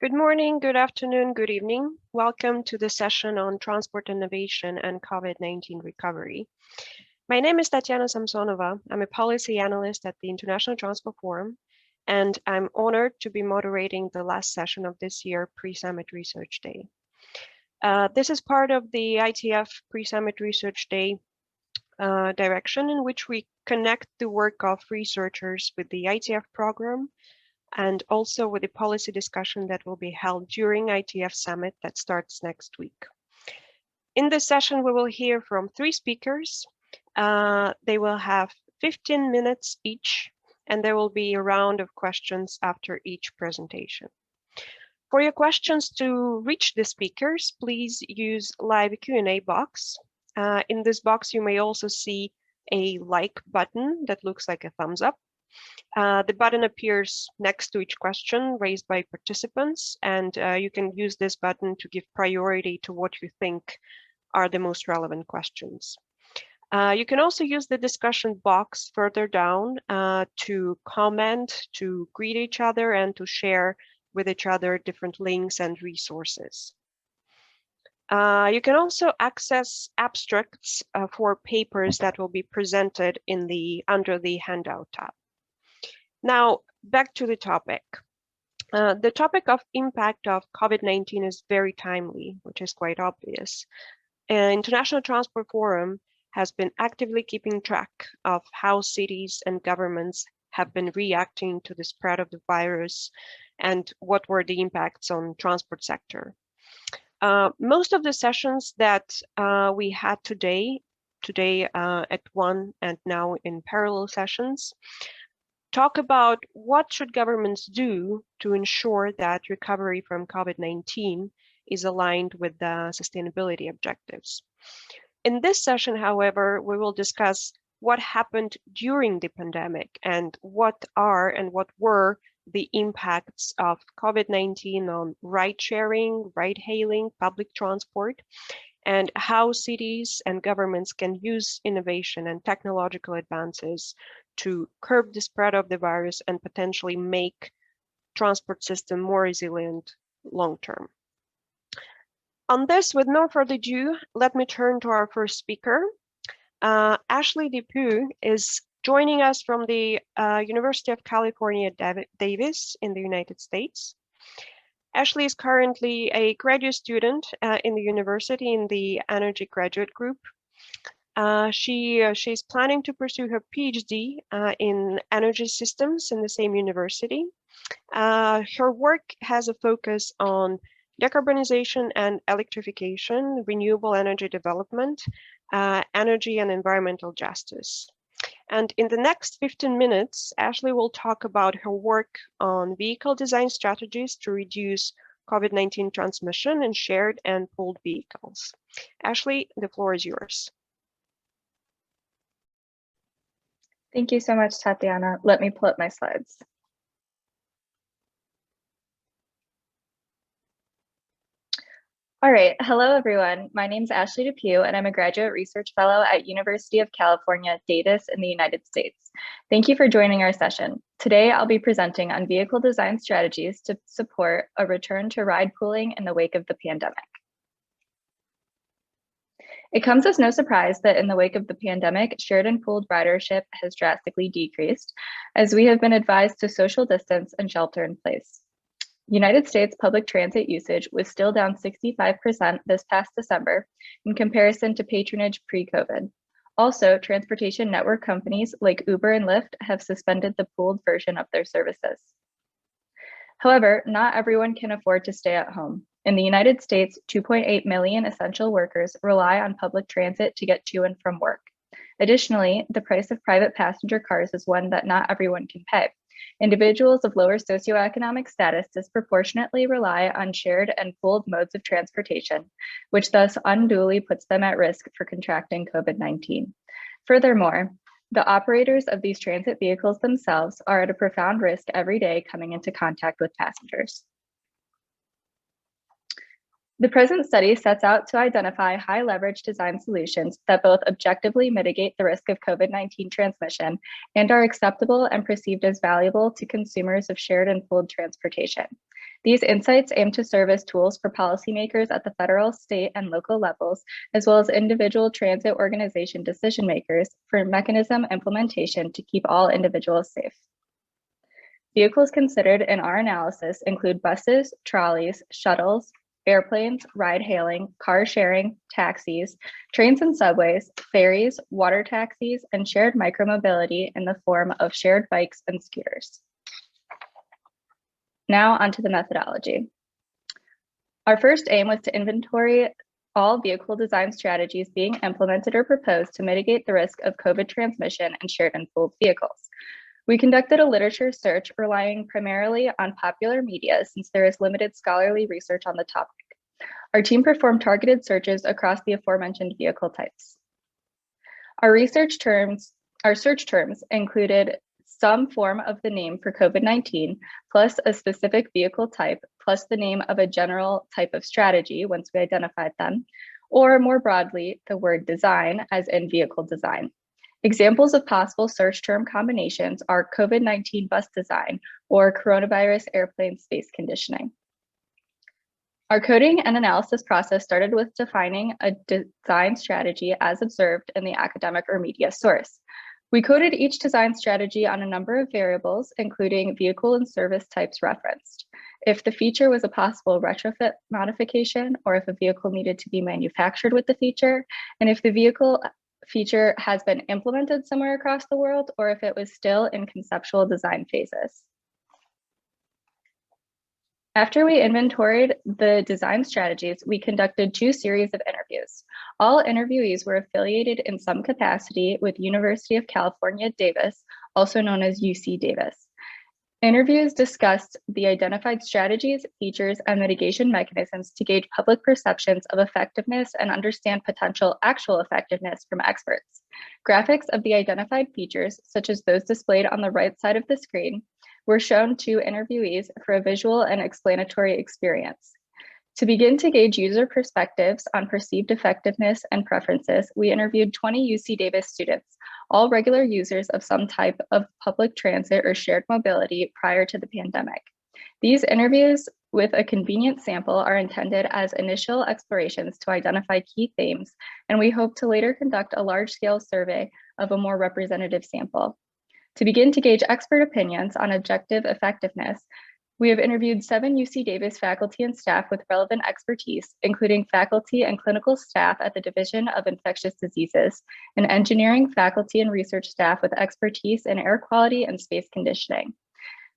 Good morning, good afternoon, good evening. Welcome to the session on transport innovation and COVID-19 recovery. My name is Tatiana Samsonova. I'm a policy analyst at the International Transport Forum, and I'm honored to be moderating the last session of this year Pre-Summit Research Day. This is part of the ITF Pre-Summit Research Day direction in which we connect the work of researchers with the ITF program and also with the policy discussion that will be held during ITF Summit that starts next week. In this session, we will hear from 3 speakers. They will have 15 minutes each, and there will be a round of questions after each presentation. For your questions to reach the speakers, please use live Q&A box. In this box, you may also see a like button that looks like a thumbs up. The button appears next to each question raised by participants, and you can use this button to give priority to what you think are the most relevant questions. You can also use the discussion box further down to comment, to greet each other, and to share with each other different links and resources. You can also access abstracts for papers that will be presented under the handout tab. Now, back to the topic. The topic of impact of COVID-19 is very timely, which is quite obvious. International Transport Forum has been actively keeping track of how cities and governments have been reacting to the spread of the virus and what were the impacts on transport sector. Most of the sessions that we had today at 1 and now in parallel sessions, talk about what should governments do to ensure that recovery from COVID-19 is aligned with the sustainability objectives. In this session, however, we will discuss what happened during the pandemic and what are and what were the impacts of COVID-19 on ride-sharing, ride-hailing, public transport, and how cities and governments can use innovation and technological advances to curb the spread of the virus and potentially make transport system more resilient long-term. On this, with no further ado, let me turn to our first speaker. Ashley DePew is joining us from the University of California, Davis in the United States. Ashley is currently a graduate student in the university in the Energy Graduate Group. She's planning to pursue her PhD in energy systems in the same university. Her work has a focus on decarbonization and electrification, renewable energy development, energy and environmental justice. And in the next 15 minutes, Ashley will talk about her work on vehicle design strategies to reduce COVID-19 transmission in shared and pooled vehicles. Ashley, the floor is yours. Thank you so much, Tatiana. Let me pull up my slides. All right, hello everyone. My name is Ashley DePew and I'm a graduate research fellow at University of California, Davis in the United States. Thank you for joining our session. Today, I'll be presenting on vehicle design strategies to support a return to ride pooling in the wake of the pandemic. It comes as no surprise that in the wake of the pandemic, shared and pooled ridership has drastically decreased as we have been advised to social distance and shelter in place. United States public transit usage was still down 65% this past December in comparison to patronage pre-COVID. Also, transportation network companies like Uber and Lyft have suspended the pooled version of their services. However, not everyone can afford to stay at home. In the United States, 2.8 million essential workers rely on public transit to get to and from work. Additionally, the price of private passenger cars is one that not everyone can pay. Individuals of lower socioeconomic status disproportionately rely on shared and pooled modes of transportation, which thus unduly puts them at risk for contracting COVID-19. Furthermore, the operators of these transit vehicles themselves are at a profound risk every day coming into contact with passengers. The present study sets out to identify high leverage design solutions that both objectively mitigate the risk of COVID-19 transmission and are acceptable and perceived as valuable to consumers of shared and pooled transportation. These insights aim to serve as tools for policymakers at the federal, state, and local levels, as well as individual transit organization decision makers for mechanism implementation to keep all individuals safe. Vehicles considered in our analysis include buses, trolleys, shuttles, airplanes, ride-hailing, car sharing, taxis, trains and subways, ferries, water taxis, and shared micromobility in the form of shared bikes and scooters. Now onto the methodology. Our first aim was to inventory all vehicle design strategies being implemented or proposed to mitigate the risk of COVID transmission in shared and pooled vehicles. We conducted a literature search relying primarily on popular media since there is limited scholarly research on the topic. Our team performed targeted searches across the aforementioned vehicle types. Our search terms included some form of the name for COVID-19, plus a specific vehicle type, plus the name of a general type of strategy once we identified them, or more broadly, the word design as in vehicle design. Examples of possible search term combinations are COVID-19 bus design or coronavirus airplane space conditioning. Our coding and analysis process started with defining a design strategy as observed in the academic or media source. We coded each design strategy on a number of variables, including vehicle and service types referenced. If the feature was a possible retrofit modification, or if a vehicle needed to be manufactured with the feature, and if the vehicle feature has been implemented somewhere across the world, or if it was still in conceptual design phases. After we inventoried the design strategies, we conducted 2 series of interviews. All interviewees were affiliated in some capacity with University of California, Davis, also known as UC Davis. Interviews discussed the identified strategies, features, and mitigation mechanisms to gauge public perceptions of effectiveness and understand potential actual effectiveness from experts. Graphics of the identified features, such as those displayed on the right side of the screen, were shown to interviewees for a visual and explanatory experience. To begin to gauge user perspectives on perceived effectiveness and preferences, we interviewed 20 UC Davis students, all regular users of some type of public transit or shared mobility prior to the pandemic. These interviews with a convenient sample are intended as initial explorations to identify key themes, and we hope to later conduct a large-scale survey of a more representative sample. To begin to gauge expert opinions on objective effectiveness, we have interviewed 7 UC Davis faculty and staff with relevant expertise, including faculty and clinical staff at the Division of Infectious Diseases, and engineering faculty and research staff with expertise in air quality and space conditioning.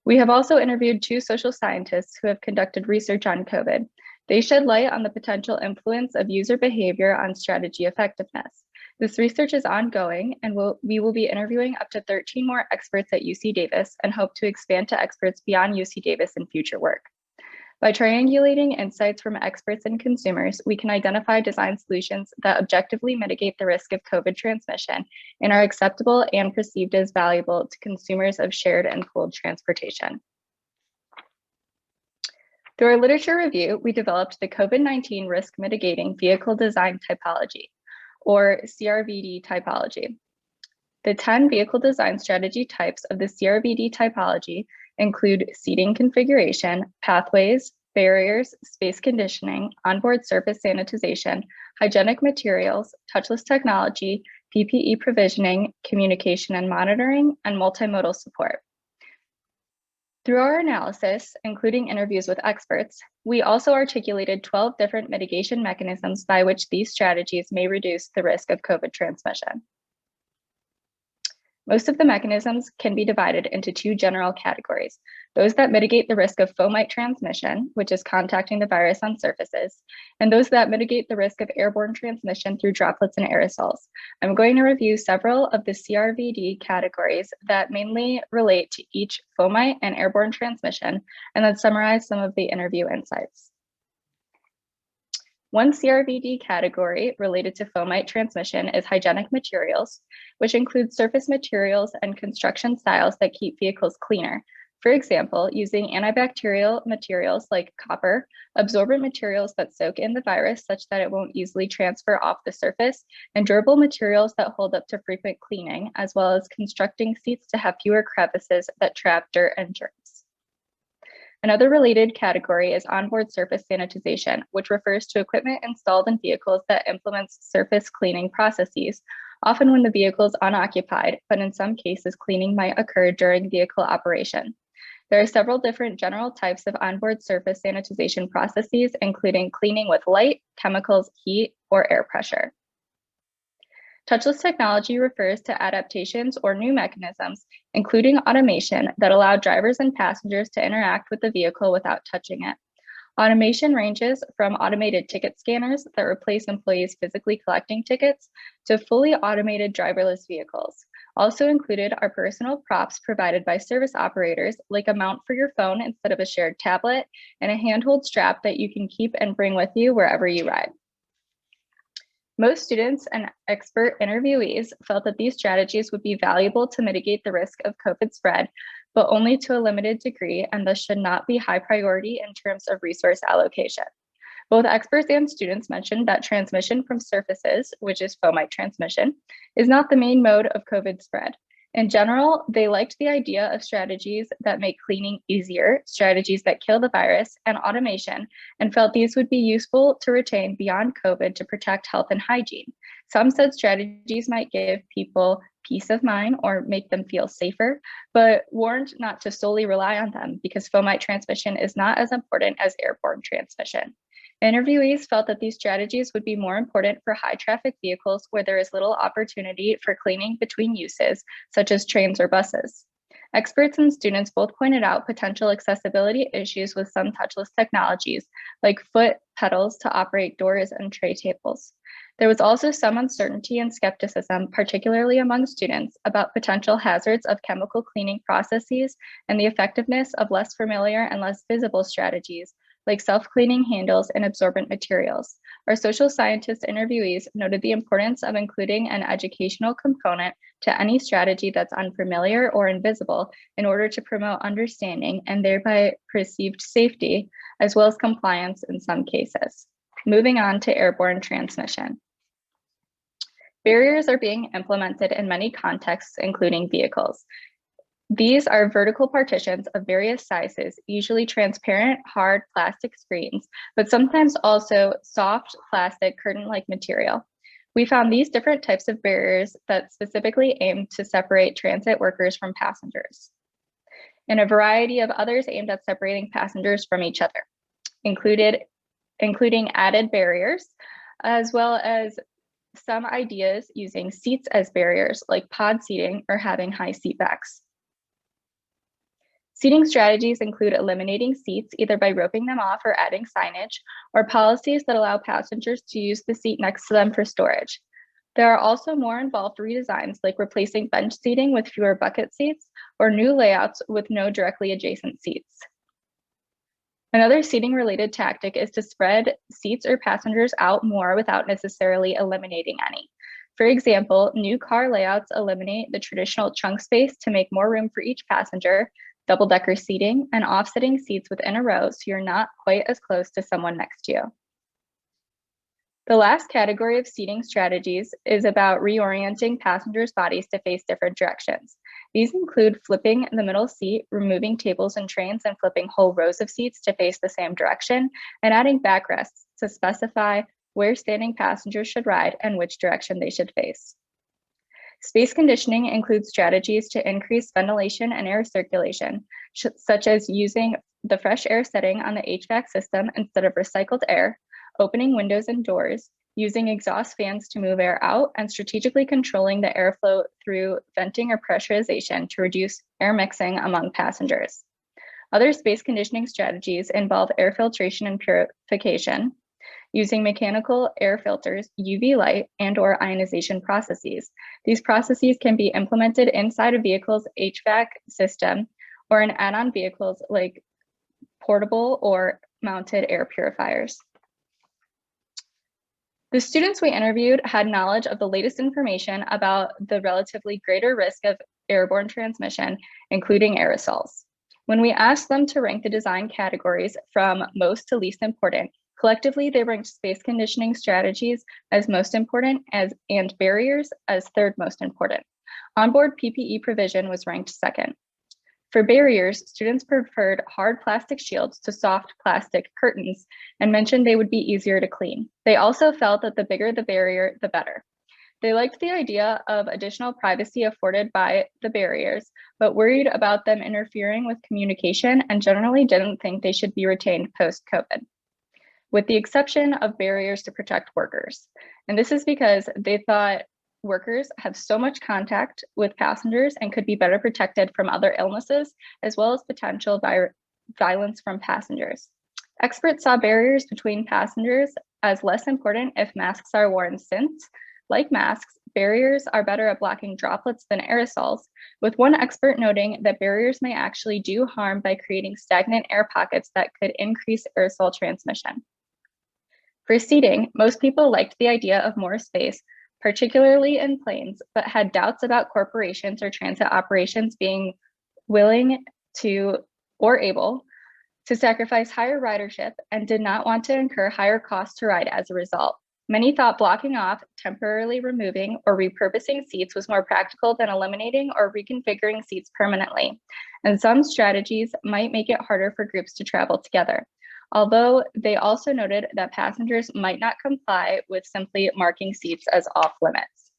We have also interviewed 2 social scientists who have conducted research on COVID. They shed light on the potential influence of user behavior on strategy effectiveness. This research is ongoing, and we will be interviewing up to 13 more experts at UC Davis and hope to expand to experts beyond UC Davis in future work. By triangulating insights from experts and consumers, we can identify design solutions that objectively mitigate the risk of COVID transmission and are acceptable and perceived as valuable to consumers of shared and pooled transportation. Through our literature review, we developed the COVID-19 risk mitigating vehicle design typology, or CRVD typology. The 10 vehicle design strategy types of the CRVD typology include seating configuration, pathways, barriers, space conditioning, onboard surface sanitization, hygienic materials, touchless technology, PPE provisioning, communication and monitoring, and multimodal support. Through our analysis, including interviews with experts, we also articulated 12 different mitigation mechanisms by which these strategies may reduce the risk of COVID transmission. Most of the mechanisms can be divided into 2 general categories: those that mitigate the risk of fomite transmission, which is contacting the virus on surfaces, and those that mitigate the risk of airborne transmission through droplets and aerosols. I'm going to review several of the CRVD categories that mainly relate to each fomite and airborne transmission, and then summarize some of the interview insights. One CRVD category related to fomite transmission is hygienic materials, which includes surface materials and construction styles that keep vehicles cleaner, For example, using antibacterial materials like copper, absorbent materials that soak in the virus such that it won't easily transfer off the surface, and durable materials that hold up to frequent cleaning, as well as constructing seats to have fewer crevices that trap dirt and germs. Another related category is onboard surface sanitization, which refers to equipment installed in vehicles that implements surface cleaning processes, often when the vehicle is unoccupied, but in some cases, cleaning might occur during vehicle operation. There are several different general types of onboard surface sanitization processes, including cleaning with light, chemicals, heat, or air pressure. Touchless technology refers to adaptations or new mechanisms, including automation, that allow drivers and passengers to interact with the vehicle without touching it. Automation ranges from automated ticket scanners that replace employees physically collecting tickets to fully automated driverless vehicles. Also included are personal props provided by service operators, like a mount for your phone instead of a shared tablet, and a handhold strap that you can keep and bring with you wherever you ride. Most students and expert interviewees felt that these strategies would be valuable to mitigate the risk of COVID spread, but only to a limited degree, and thus should not be high priority in terms of resource allocation. Both experts and students mentioned that transmission from surfaces, which is fomite transmission, is not the main mode of COVID spread. In general, they liked the idea of strategies that make cleaning easier, strategies that kill the virus, and automation, and felt these would be useful to retain beyond COVID to protect health and hygiene. Some said strategies might give people peace of mind or make them feel safer, but warned not to solely rely on them because fomite transmission is not as important as airborne transmission. Interviewees felt that these strategies would be more important for high traffic vehicles where there is little opportunity for cleaning between uses, such as trains or buses. Experts and students both pointed out potential accessibility issues with some touchless technologies, like foot pedals to operate doors and tray tables. There was also some uncertainty and skepticism, particularly among students, about potential hazards of chemical cleaning processes and the effectiveness of less familiar and less visible strategies, like self-cleaning handles and absorbent materials. Our social scientist interviewees noted the importance of including an educational component to any strategy that's unfamiliar or invisible in order to promote understanding and thereby perceived safety, as well as compliance in some cases. Moving on to airborne transmission. Barriers are being implemented in many contexts, including vehicles. These are vertical partitions of various sizes, usually transparent, hard plastic screens, but sometimes also soft plastic curtain-like material. We found these different types of barriers that specifically aim to separate transit workers from passengers, and a variety of others aimed at separating passengers from each other, including added barriers, as well as some ideas using seats as barriers, like pod seating or having high seat backs. Seating strategies include eliminating seats either by roping them off or adding signage, or policies that allow passengers to use the seat next to them for storage. There are also more involved redesigns, like replacing bench seating with fewer bucket seats, or new layouts with no directly adjacent seats. Another seating-related tactic is to spread seats or passengers out more without necessarily eliminating any. For example, new car layouts eliminate the traditional trunk space to make more room for each passenger, double-decker seating, and offsetting seats within a row so you're not quite as close to someone next to you. The last category of seating strategies is about reorienting passengers' bodies to face different directions. These include flipping the middle seat, removing tables and trains, and flipping whole rows of seats to face the same direction, and adding backrests to specify where standing passengers should ride and which direction they should face. Space conditioning includes strategies to increase ventilation and air circulation, such as using the fresh air setting on the HVAC system instead of recycled air, opening windows and doors, using exhaust fans to move air out, and strategically controlling the airflow through venting or pressurization to reduce air mixing among passengers. Other space conditioning strategies involve air filtration and purification, using mechanical air filters, UV light, and/or ionization processes. These processes can be implemented inside a vehicle's HVAC system or in add-on vehicles like portable or mounted air purifiers. The students we interviewed had knowledge of the latest information about the relatively greater risk of airborne transmission, including aerosols. When we asked them to rank the design categories from most to least important, collectively they ranked space conditioning strategies as most important and barriers as third most important. Onboard PPE provision was ranked second. For barriers, students preferred hard plastic shields to soft plastic curtains and mentioned they would be easier to clean. They also felt that the bigger the barrier, the better. They liked the idea of additional privacy afforded by the barriers, but worried about them interfering with communication and generally didn't think they should be retained post-COVID, with the exception of barriers to protect workers. And this is because they thought workers have so much contact with passengers and could be better protected from other illnesses, as well as potential violence from passengers. Experts saw barriers between passengers as less important if masks are worn, since, like masks, barriers are better at blocking droplets than aerosols, with one expert noting that barriers may actually do harm by creating stagnant air pockets that could increase aerosol transmission. For seating, most people liked the idea of more space, particularly in planes, but had doubts about corporations or transit operations being willing to or able to sacrifice higher ridership and did not want to incur higher costs to ride as a result. Many thought blocking off, temporarily removing, or repurposing seats was more practical than eliminating or reconfiguring seats permanently, and some strategies might make it harder for groups to travel together. Although they also noted that passengers might not comply with simply marking seats as off limits.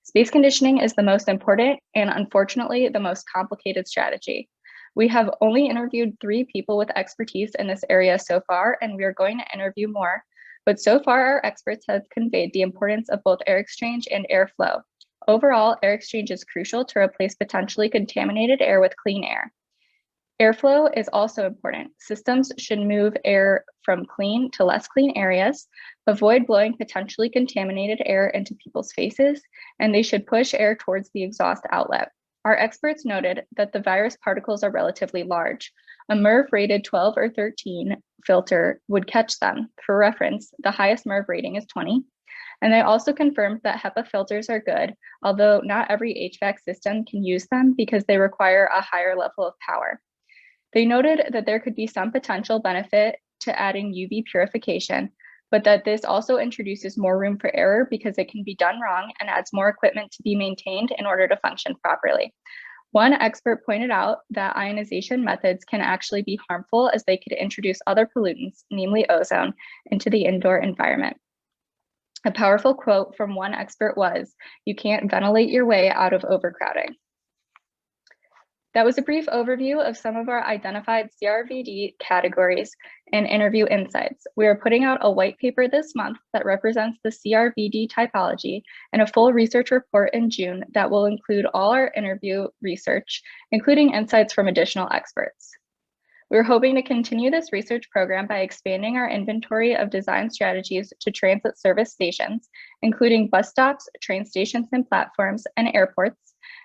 Space conditioning is the most important and unfortunately the most complicated strategy. We have only interviewed 3 people with expertise in this area so far, and we are going to interview more. But so far, our experts have conveyed the importance of both air exchange and airflow. Overall, air exchange is crucial to replace potentially contaminated air with clean air. Airflow is also important. Systems should move air from clean to less clean areas, avoid blowing potentially contaminated air into people's faces, and they should push air towards the exhaust outlet. Our experts noted that the virus particles are relatively large. A MERV rated 12 or 13 filter would catch them. For reference, the highest MERV rating is 20. And they also confirmed that HEPA filters are good, although not every HVAC system can use them because they require a higher level of power. They noted that there could be some potential benefit to adding UV purification, but that this also introduces more room for error because it can be done wrong and adds more equipment to be maintained in order to function properly. One expert pointed out that ionization methods can actually be harmful as they could introduce other pollutants, namely ozone, into the indoor environment. A powerful quote from one expert was, "You can't ventilate your way out of overcrowding." That was a brief overview of some of our identified CRVD categories and interview insights. We are putting out a white paper this month that represents the CRVD typology and a full research report in June that will include all our interview research, including insights from additional experts. We're hoping to continue this research program by expanding our inventory of design strategies to transit service stations, including bus stops, train stations and platforms, and airports,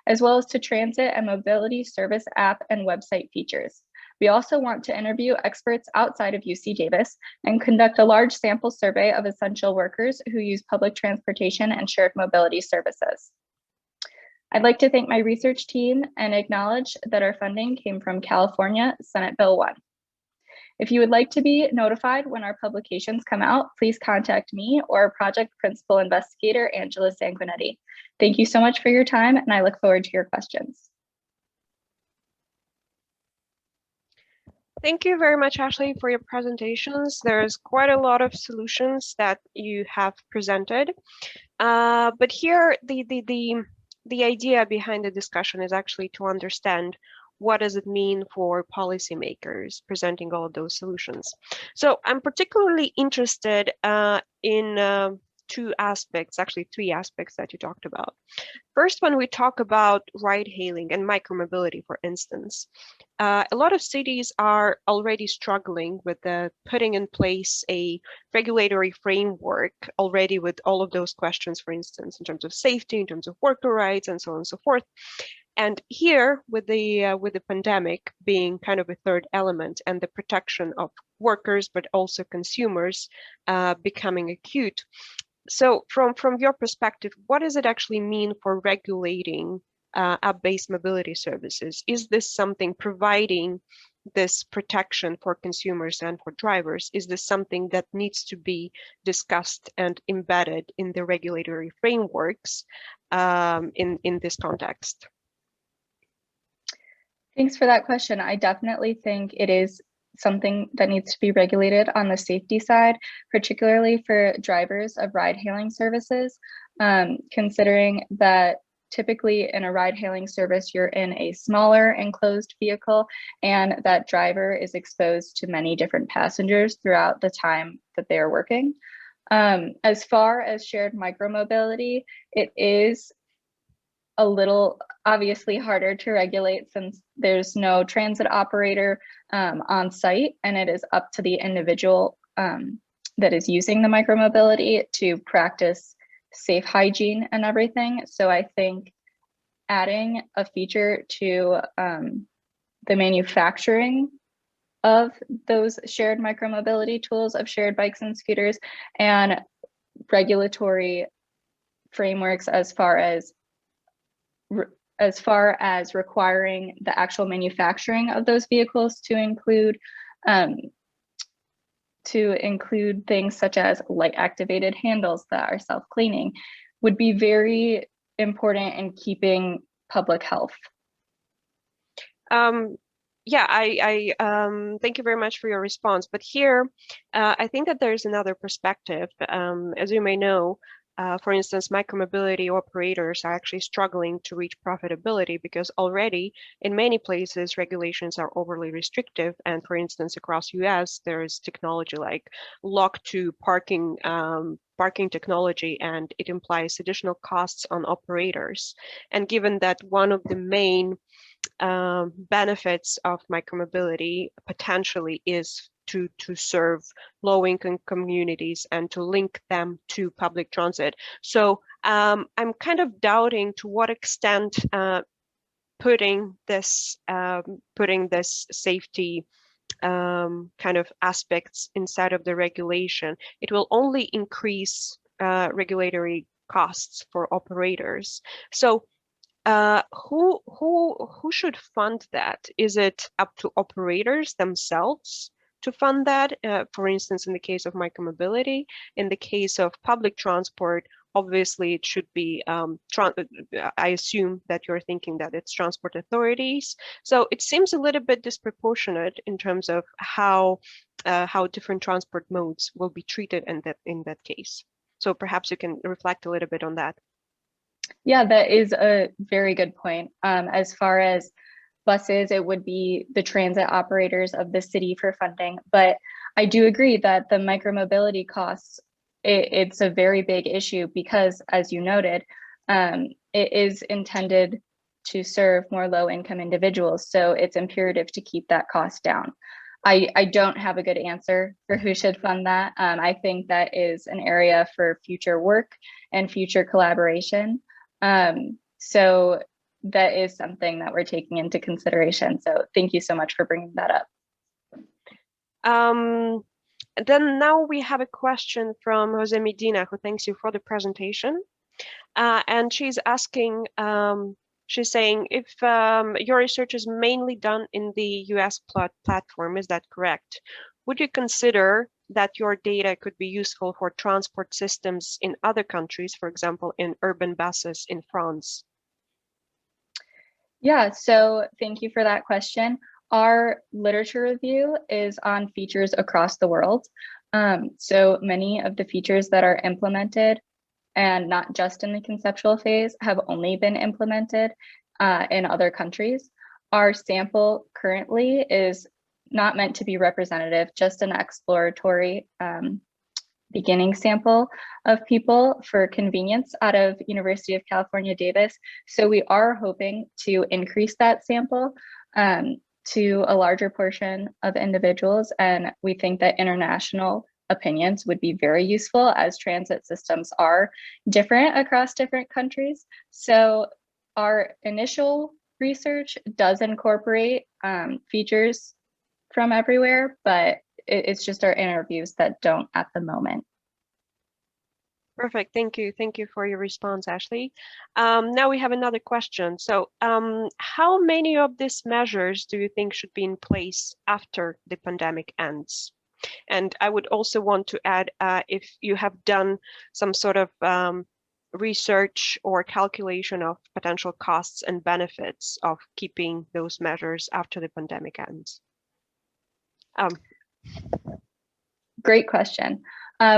as well as to transit and mobility service app and website features. We also want to interview experts outside of UC Davis and conduct a large sample survey of essential workers who use public transportation and shared mobility services. I'd like to thank my research team and acknowledge that our funding came from California Senate Bill 1. If you would like to be notified when our publications come out, please contact me or project principal investigator Angela Sanguinetti. Thank you so much for your time, and I look forward to your questions. Thank you very much, Ashley, for your presentations. There's quite a lot of solutions that you have presented, but here the idea behind the discussion is actually to understand what does it mean for policymakers presenting all of those solutions. So I'm particularly interested in 2 aspects, actually 3 aspects that you talked about. First, when we talk about ride hailing and micromobility, for instance, a lot of cities are already struggling with putting in place a regulatory framework already with all of those questions, for instance, in terms of safety, in terms of worker rights, and so on and so forth. And here, with the pandemic being kind of a third element and the protection of workers, but also consumers becoming acute. So from your perspective, what does it actually mean for regulating app-based mobility services? Is this something providing this protection for consumers and for drivers? Is this something that needs to be discussed and embedded in the regulatory frameworks in this context? Thanks for that question. I definitely think it is something that needs to be regulated on the safety side, particularly for drivers of ride-hailing services, considering that typically in a ride-hailing service, you're in a smaller enclosed vehicle, and that driver is exposed to many different passengers throughout the time that they are working. As far as shared micromobility, it is a little obviously harder to regulate since there's no transit operator on site, and it is up to the individual that is using the micromobility to practice safe hygiene and everything. So I think adding a feature to the manufacturing of those shared micromobility tools of shared bikes and scooters, and regulatory frameworks as far as requiring the actual manufacturing of those vehicles to include things such as light activated handles that are self-cleaning would be very important in keeping public health. Yeah, I thank you very much for your response. But here, I think that there's another perspective. As you may know, for instance, micromobility operators are actually struggling to reach profitability because already in many places regulations are overly restrictive. And for instance, across US, there's technology like lock-to parking technology, and it implies additional costs on operators. And given that one of the main benefits of micromobility potentially is to serve low-income communities and to link them to public transit. So I'm kind of doubting to what extent putting this safety kind of aspects inside of the regulation, it will only increase regulatory costs for operators. So who should fund that? Is it up to operators themselves to fund that? For instance, in the case of micromobility, in the case of public transport, obviously it should be, I assume that you're thinking that it's transport authorities. So it seems a little bit disproportionate in terms of how different transport modes will be treated in that case. So perhaps you can reflect a little bit on that. Yeah, that is a very good point. As far as buses, it would be the transit operators of the city for funding. But I do agree that the micromobility costs, it's a very big issue because, as you noted, it is intended to serve more low-income individuals. So it's imperative to keep that cost down. I don't have a good answer for who should fund that. I think that is an area for future work and future collaboration. So that is something that we're taking into consideration. So thank you so much for bringing that up. Then now we have a question from Jose Medina, who thanks you for the presentation. And she's asking, she's saying, if your research is mainly done in the US platform, is that correct? Would you consider that your data could be useful for transport systems in other countries, for example, in urban buses in France? Yeah, so thank you for that question. Our literature review is on features across the world. So many of the features that are implemented, and not just in the conceptual phase, have only been implemented in other countries. Our sample currently is not meant to be representative, just an exploratory beginning sample of people for convenience out of University of California, Davis. So we are hoping to increase that sample to a larger portion of individuals. And we think that international opinions would be very useful, as transit systems are different across different countries. So our initial research does incorporate features from everywhere, but it's just our interviews that don't at the moment. Perfect. Thank you. Thank you for your response, Ashley. Now we have another question. So how many of these measures do you think should be in place after the pandemic ends? And I would also want to add if you have done some sort of research or calculation of potential costs and benefits of keeping those measures after the pandemic ends. Great question.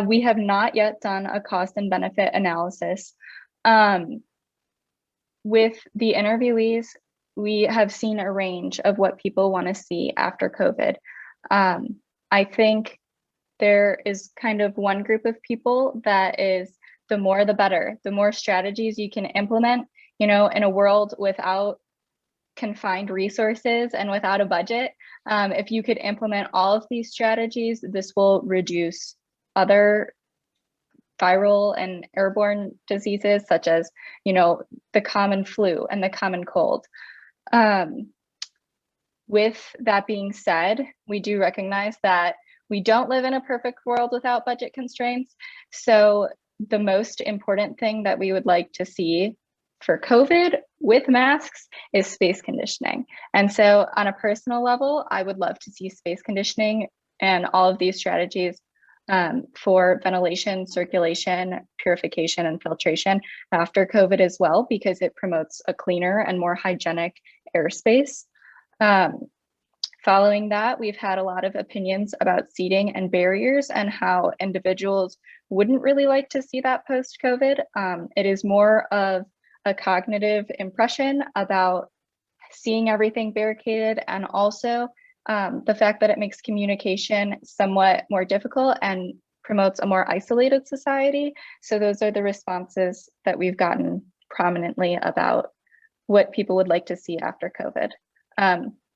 We have not yet done a cost and benefit analysis. With the interviewees, we have seen a range of what people want to see after COVID. I think there is kind of one group of people that is the more the better, the more strategies you can implement, you know, in a world without confined resources and without a budget. If you could implement all of these strategies, this will reduce other viral and airborne diseases such as, you know, the common flu and the common cold. With that being said, we do recognize that we don't live in a perfect world without budget constraints. So the most important thing that we would like to see for COVID with masks is space conditioning. And so on a personal level, I would love to see space conditioning and all of these strategies for ventilation, circulation, purification, and filtration after COVID as well, because it promotes a cleaner and more hygienic airspace. Following that, we've had a lot of opinions about seating and barriers and how individuals wouldn't really like to see that post-COVID. It is more of a cognitive impression about seeing everything barricaded, and also the fact that it makes communication somewhat more difficult and promotes a more isolated society. So those are the responses that we've gotten prominently about what people would like to see after COVID.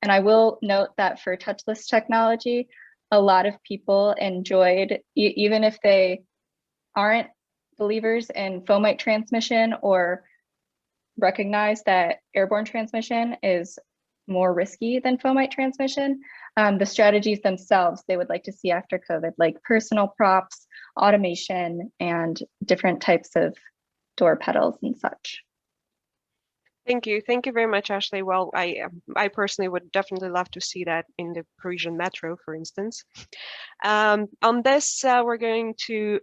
And I will note that for touchless technology, a lot of people enjoyed, even if they aren't believers in fomite transmission or recognize that airborne transmission is more risky than fomite transmission, the strategies themselves they would like to see after COVID, like personal props, automation, and different types of door pedals and such. Thank you. Thank you very much, Ashley. Well, I personally would definitely love to see that in the Parisian metro, for instance. On this, we're going to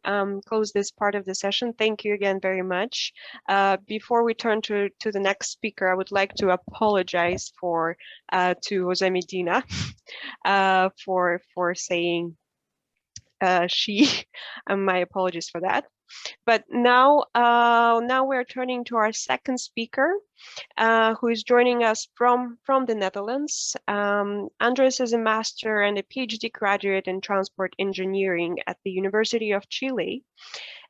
close this part of the session. Thank you again very much. Before we turn to the next speaker, I would like to apologize to Jose Medina for saying she. My apologies for that. But now we're turning to our second speaker, who is joining us from the Netherlands. Andres is a master and a PhD graduate in transport engineering at the University of Chile,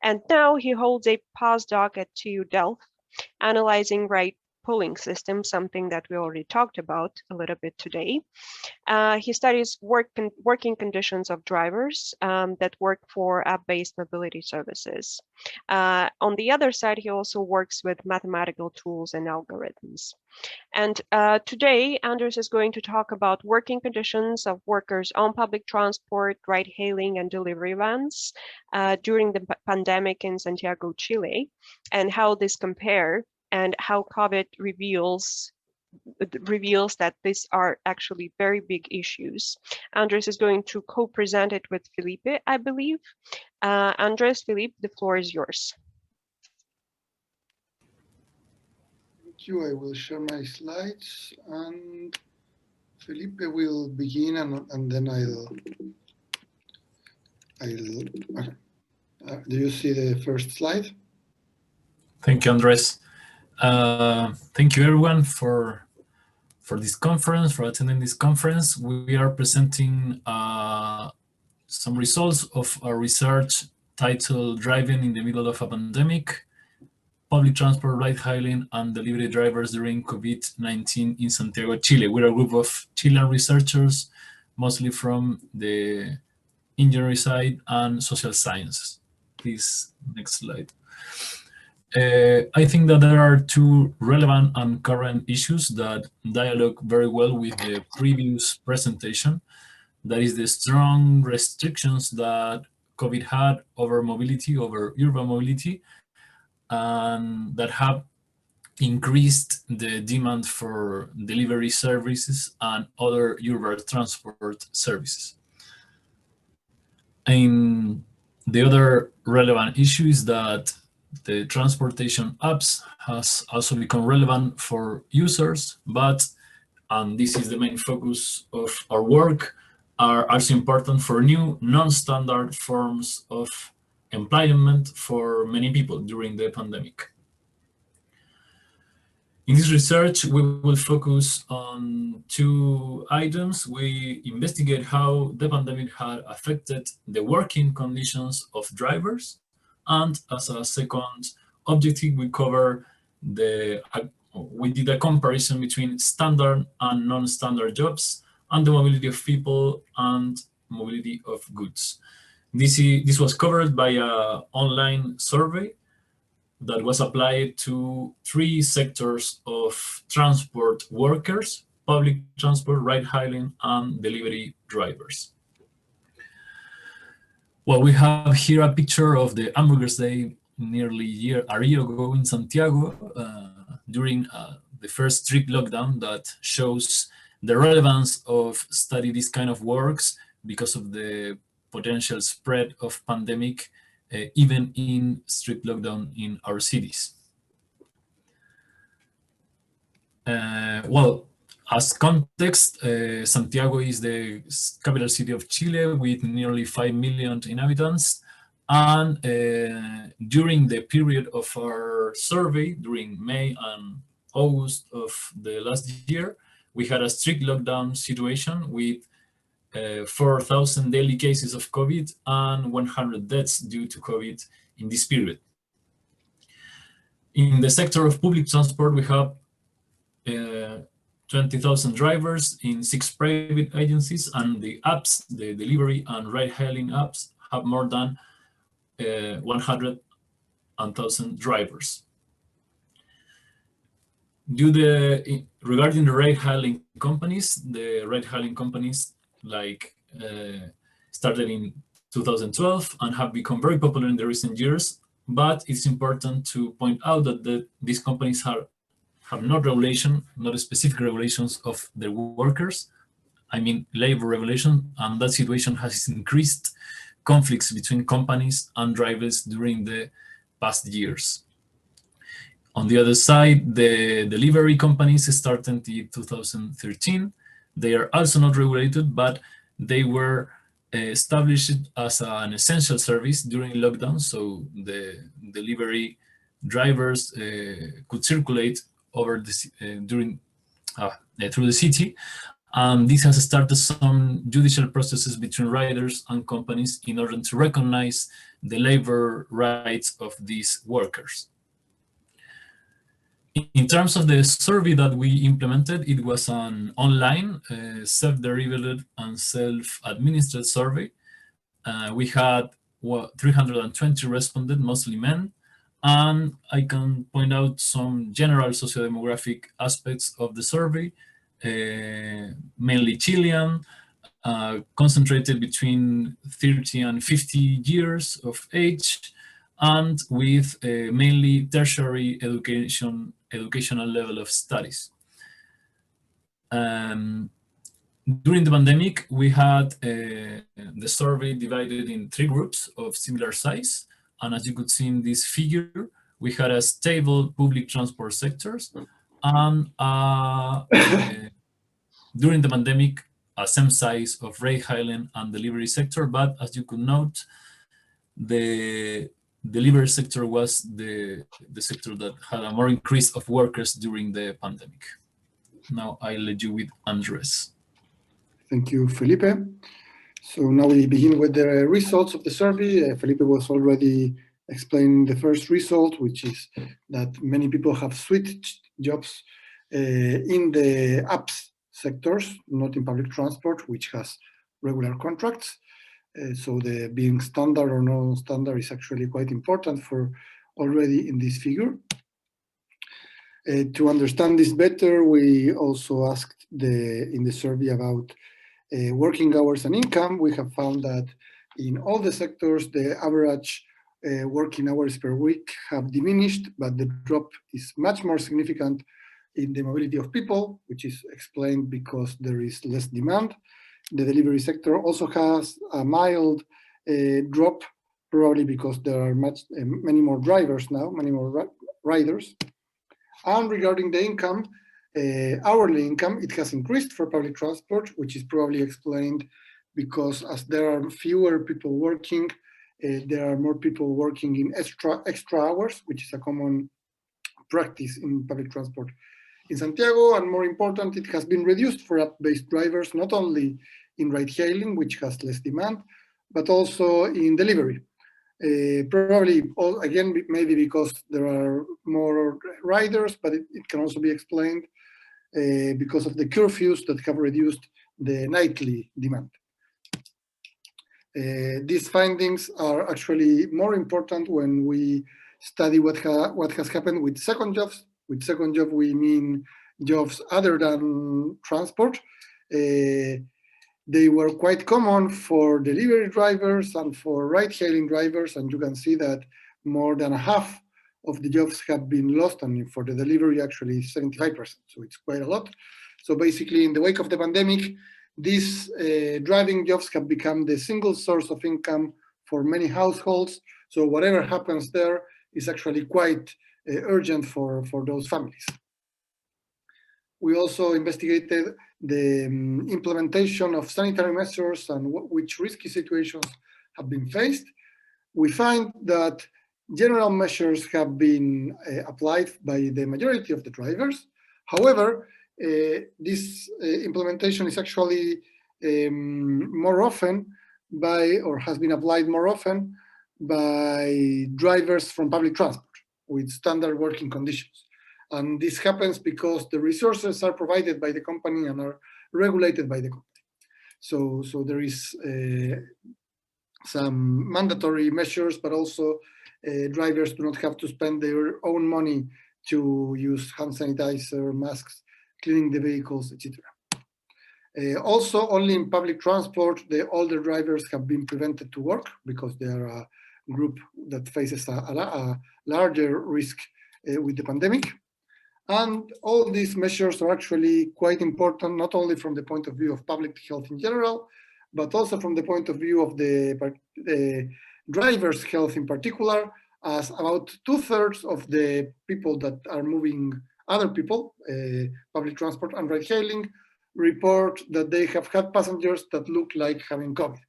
and now he holds a postdoc at TU Delft, analyzing ride pooling systems, something that we already talked about a little bit today. He studies working conditions of drivers that work for app-based mobility services. On the other side, he also works with mathematical tools and algorithms. And today, Anders is going to talk about working conditions of workers on public transport, ride-hailing, and delivery vans during the pandemic in Santiago, Chile, and how this compare and how COVID reveals that these are actually very big issues. Andres is going to co-present it with Felipe, I believe. Andres, Felipe, the floor is yours. Thank you. I will share my slides and Felipe will begin, and then do you see the first slide? Thank you, Andres. Thank you everyone for this conference, for attending this conference. We are presenting some results of our research titled Driving in the Middle of a Pandemic, Public Transport, Ride-Hailing, and Delivery Drivers During COVID-19 in Santiago, Chile. We're a group of Chilean researchers, mostly from the engineering side and social sciences. Please, next slide. I think that there are two relevant and current issues that dialogue very well with the previous presentation. That is the strong restrictions that COVID had over mobility, over urban mobility, and that have increased the demand for delivery services and other urban transport services. And the other relevant issue is that the transportation apps has also become relevant for users, but, and this is the main focus of our work, are also important for new non-standard forms of employment for many people during the pandemic. In this research, we will focus on two items. We investigate how the pandemic had affected the working conditions of drivers. And as a second objective, we cover we did a comparison between standard and non-standard jobs and the mobility of people and mobility of goods. This was covered by an online survey that was applied to 3 sectors of transport workers: public transport, ride-hailing, and delivery drivers. Well, we have here a picture of the Hamburgers Day nearly a year ago in Santiago during the first strict lockdown, that shows the relevance of study this kind of works because of the potential spread of pandemic even in strict lockdown in our cities. Well, as context, Santiago is the capital city of Chile with nearly 5 million inhabitants. And during the period of our survey, during May and August of the last year, we had a strict lockdown situation with 4,000 daily cases of COVID and 100 deaths due to COVID in this period. In the sector of public transport, we have 20,000 drivers in 6 private agencies, and the apps, the delivery and ride-hailing apps, have more than 100,000 drivers. Regarding the ride-hailing companies, the ride-hailing companies started in 2012 and have become very popular in the recent years. But it's important to point out that these companies have no regulation, not specific regulations of their workers. I mean, labor regulation, and that situation has increased conflicts between companies and drivers during the past years. On the other side, the delivery companies started in 2013. They are also not regulated, but they were established as an essential service during lockdown, so the delivery drivers could circulate over through the city. And this has started some judicial processes between riders and companies in order to recognize the labor rights of these workers. In terms of the survey that we implemented, it was an online, self-derived and self-administered survey. We had 320 respondents, mostly men, and I can point out some general socio-demographic aspects of the survey, mainly Chilean, concentrated between 30 and 50 years of age, and with mainly tertiary educational level of studies. During the pandemic, we had the survey divided in 3 groups of similar size. And as you could see in this figure, we had a stable public transport sectors and during the pandemic, a same size of ride-hailing and delivery sector. But as you could note, the delivery sector was the sector that had a more increase of workers during the pandemic. Now I'll let you with Andres. Thank you, Felipe. So now we begin with the results of the survey. Felipe was already explaining the first result, which is that many people have switched jobs in the apps sectors, not in public transport, which has regular contracts. So the being standard or non-standard is actually quite important for already in this figure. To understand this better, we also asked in the survey about working hours and income. We have found that in all the sectors, the average working hours per week have diminished, but the drop is much more significant in the mobility of people, which is explained because there is less demand. The delivery sector also has a mild drop, probably because there are many more drivers now, many more riders. And regarding the income, hourly income, it has increased for public transport, which is probably explained because as there are fewer people working, there are more people working in extra hours, which is a common practice in public transport in Santiago. And more important, it has been reduced for app-based drivers, not only in ride-hailing, which has less demand, but also in delivery. Probably, again, maybe because there are more riders, but it can also be explained because of the curfews that have reduced the nightly demand. These findings are actually more important when we study what has happened with second jobs. With second job, we mean jobs other than transport. They were quite common for delivery drivers and for ride-hailing drivers, and you can see that more than half of the jobs have been lost, and for the delivery, actually 75%, so it's quite a lot. So basically, in the wake of the pandemic, these driving jobs have become the single source of income for many households, so whatever happens there is actually quite urgent for those families. We also investigated the implementation of sanitary measures and which risky situations have been faced. We find that general measures have been applied by the majority of the drivers. However, this implementation is actually more often has been applied more often by drivers from public transport with standard working conditions. And this happens because the resources are provided by the company and are regulated by the company. So there is some mandatory measures, but also drivers do not have to spend their own money to use hand sanitizer, masks, cleaning the vehicles, etc. Also, only in public transport, the older drivers have been prevented to work because they are a group that faces a larger risk with the pandemic. And all these measures are actually quite important, not only from the point of view of public health in general, but also from the point of view of the driver's health in particular, as about 2/3 of the people that are moving other people, public transport and ride-hailing, report that they have had passengers that look like having COVID.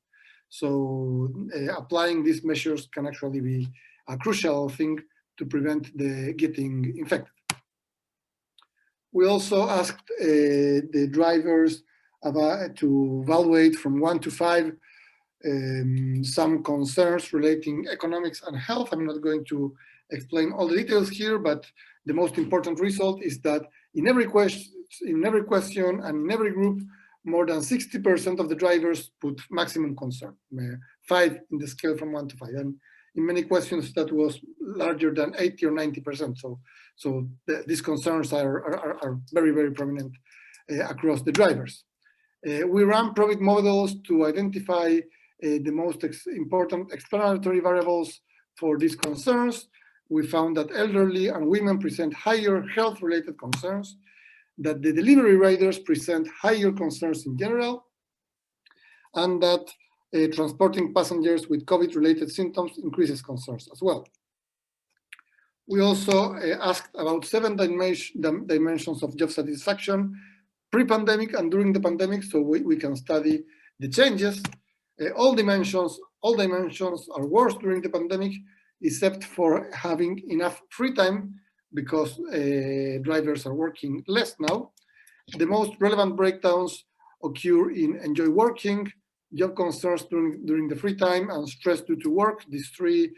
So applying these measures can actually be a crucial thing to prevent the getting infected. We also asked the drivers to evaluate from 1 to 5 some concerns relating economics and health. I'm not going to explain all the details here, but the most important result is that in every question and in every group, more than 60% of the drivers put maximum concern, 5 in the scale from 1 to 5. And in many questions, that was larger than 80 or 90%. So these concerns are very, very prominent across the drivers. We ran profit models to identify the most important explanatory variables for these concerns. We found that elderly and women present higher health-related concerns, that the delivery riders present higher concerns in general, and that transporting passengers with COVID-related symptoms increases concerns as well. We also asked about 7 dimensions of job satisfaction pre-pandemic and during the pandemic, so we can study the changes. All dimensions are worse during the pandemic, except for having enough free time because drivers are working less now. The most relevant breakdowns occur in enjoy working, job concerns during the free time, and stress due to work. These 3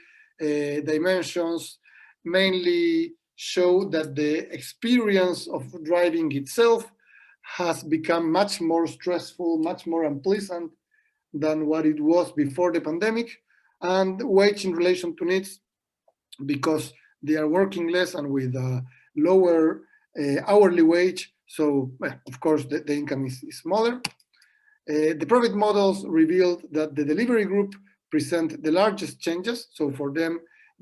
dimensions mainly show that the experience of driving itself has become much more stressful, much more unpleasant than what it was before the pandemic, and wage in relation to needs, because they are working less and with a lower hourly wage. So, of course, the income is smaller. The profit models revealed that the delivery group present the largest changes. So for them,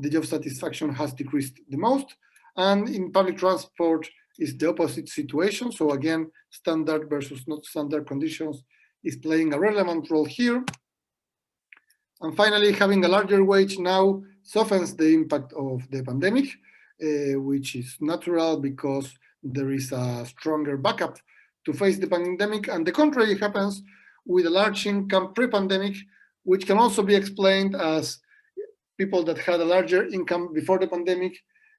the job satisfaction has decreased the most. And in public transport is the opposite situation. So again, standard versus not standard conditions is playing a relevant role here. And finally, having a larger wage now softens the impact of the pandemic, which is natural because there is a stronger backup to face the pandemic. And the contrary happens with a large income pre-pandemic, which can also be explained as people that had a larger income before the pandemic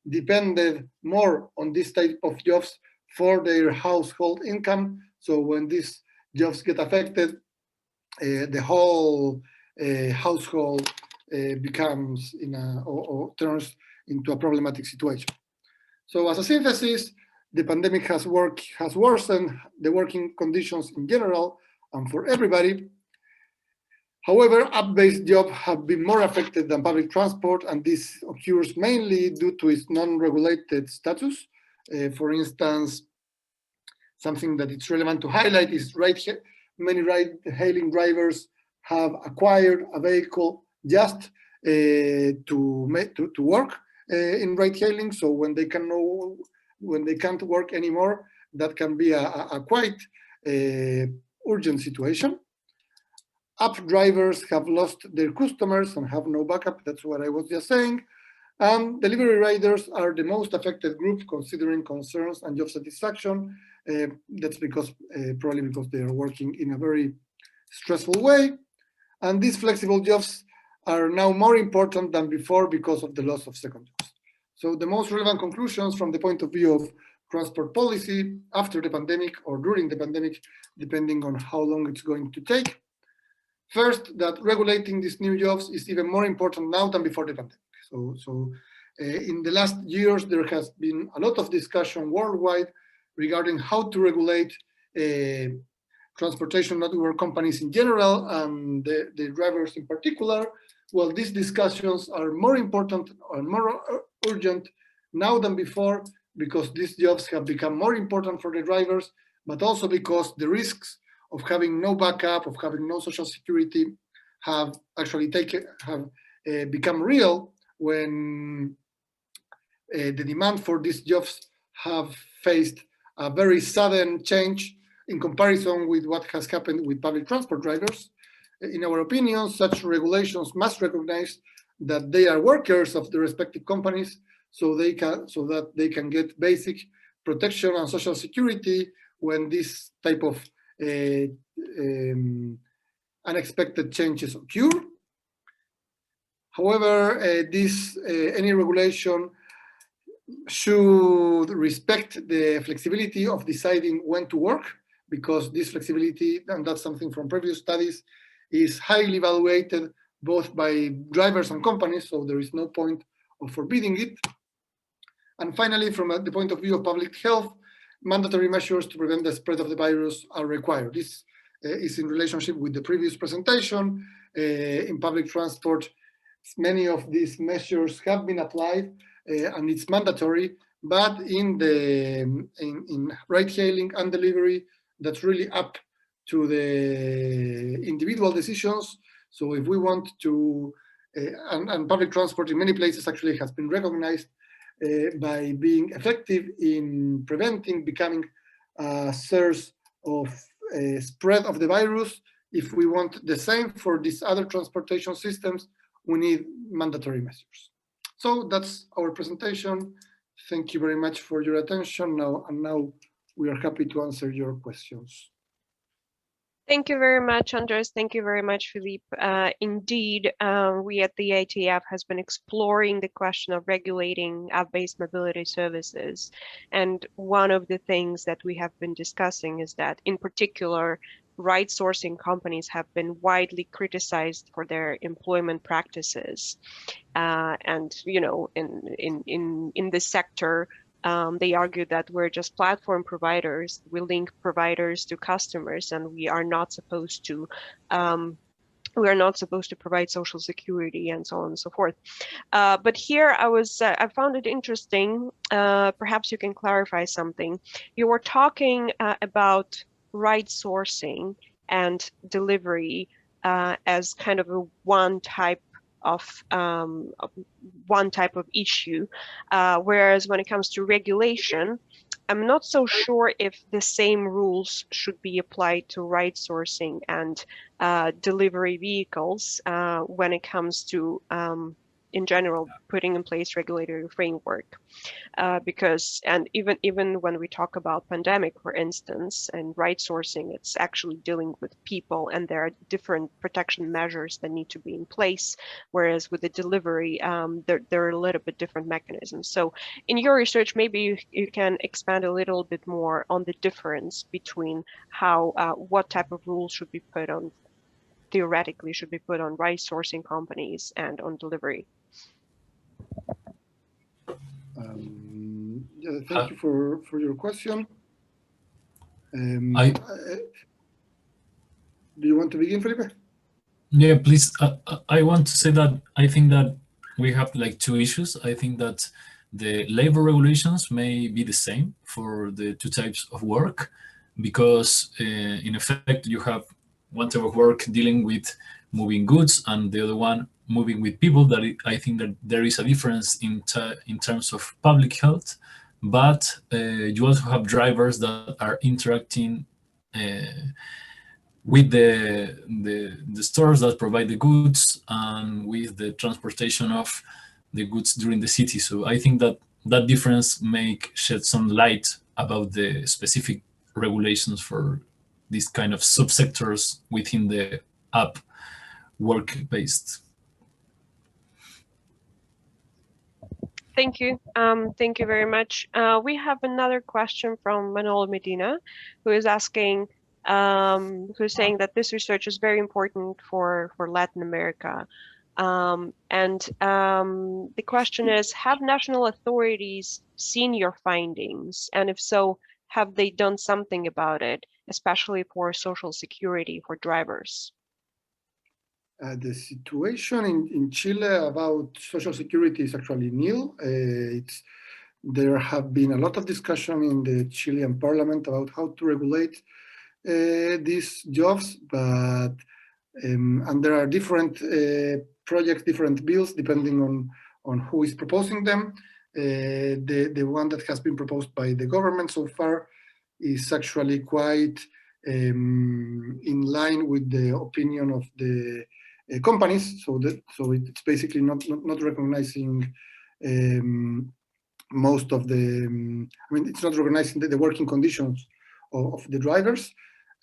depended more on this type of jobs for their household income. So when these jobs get affected, the whole household becomes or turns into a problematic situation. So as a synthesis, the pandemic has worsened the working conditions in general and for everybody. However, app-based jobs have been more affected than public transport, and this occurs mainly due to its non-regulated status. For instance, something that it's relevant to highlight is many ride-hailing drivers have acquired a vehicle just to work in ride-hailing. So when they can't work anymore, that can be a quite urgent situation. App drivers have lost their customers and have no backup. That's what I was just saying. Delivery riders are the most affected group considering concerns and job satisfaction. That's probably because they are working in a very stressful way. And these flexible jobs are now more important than before because of the loss of second jobs. So the most relevant conclusions from the point of view of transport policy after the pandemic or during the pandemic, depending on how long it's going to take. First, that regulating these new jobs is even more important now than before the pandemic. So in the last years, there has been a lot of discussion worldwide regarding how to regulate transportation network companies in general and the drivers in particular. Well, these discussions are more important and more urgent now than before because these jobs have become more important for the drivers, but also because the risks of having no backup, of having no social security, have actually become real when the demand for these jobs have faced a very sudden change in comparison with what has happened with public transport drivers. In our opinion, such regulations must recognize that they are workers of the respective companies, so that they can get basic protection and social security when this type of unexpected changes occur. However, any regulation should respect the flexibility of deciding when to work, because this flexibility, and that's something from previous studies, is highly evaluated both by drivers and companies, so there is no point of forbidding it. And finally, from the point of view of public health, mandatory measures to prevent the spread of the virus are required. This is in relationship with the previous presentation. In public transport, many of these measures have been applied and it's mandatory, but in ride-hailing and delivery, that's really up to the individual decisions. So if we want to, and public transport in many places actually has been recognized by being effective in preventing becoming a source of spread of the virus. If we want the same for these other transportation systems, we need mandatory measures. So that's our presentation. Thank you very much for your attention. Now we are happy to answer your questions. Thank you very much, Andres. Thank you very much, Philippe. Indeed, we at the ITF has been exploring the question of regulating app-based mobility services. And one of the things that we have been discussing is that, in particular, ride sourcing companies have been widely criticized for their employment practices. And, you know, in this sector, they argue that we're just platform providers. We link providers to customers, and we are not supposed to provide social security and so on and so forth. But here I found it interesting. Perhaps you can clarify something. You were talking about ride sourcing and delivery as kind of a one type of issue, whereas when it comes to regulation, I'm not so sure if the same rules should be applied to ride sourcing and delivery vehicles when it comes to, in general, putting in place regulatory framework. Because, and even when we talk about pandemic, for instance, and ride sourcing, it's actually dealing with people, and there are different protection measures that need to be in place. Whereas with the delivery, there are a little bit different mechanisms. So in your research, maybe you can expand a little bit more on the difference between how, what type of rules should be put on, theoretically should be put on ride sourcing companies and on delivery. Yeah, thank you for your question. Do you want to begin, Felipe? Yeah, please. I want to say that I think that we have like two issues. I think that the labor regulations may be the same for the two types of work, because in effect you have one type of work dealing with moving goods and the other one moving with people. That I think that there is a difference in terms of public health, but you also have drivers that are interacting with the stores that provide the goods and with the transportation of the goods during the city. So I think that that difference may shed some light about the specific regulations for these kind of subsectors within the app work-based. Thank you. Thank you very much. We have another question from Manuel Medina, who is asking, who's saying that this research is very important for Latin America. The question is, have national authorities seen your findings? And if so, have they done something about it, especially for social security for drivers? The situation in Chile about social security is actually new. There have been a lot of discussion in the Chilean parliament about how to regulate these jobs, but and there are different projects, different bills, depending on who is proposing them. The one that has been proposed by the government so far is actually quite in line with the opinion of the companies, so it's basically not recognizing most of the. I mean, it's not recognizing the working conditions of the drivers.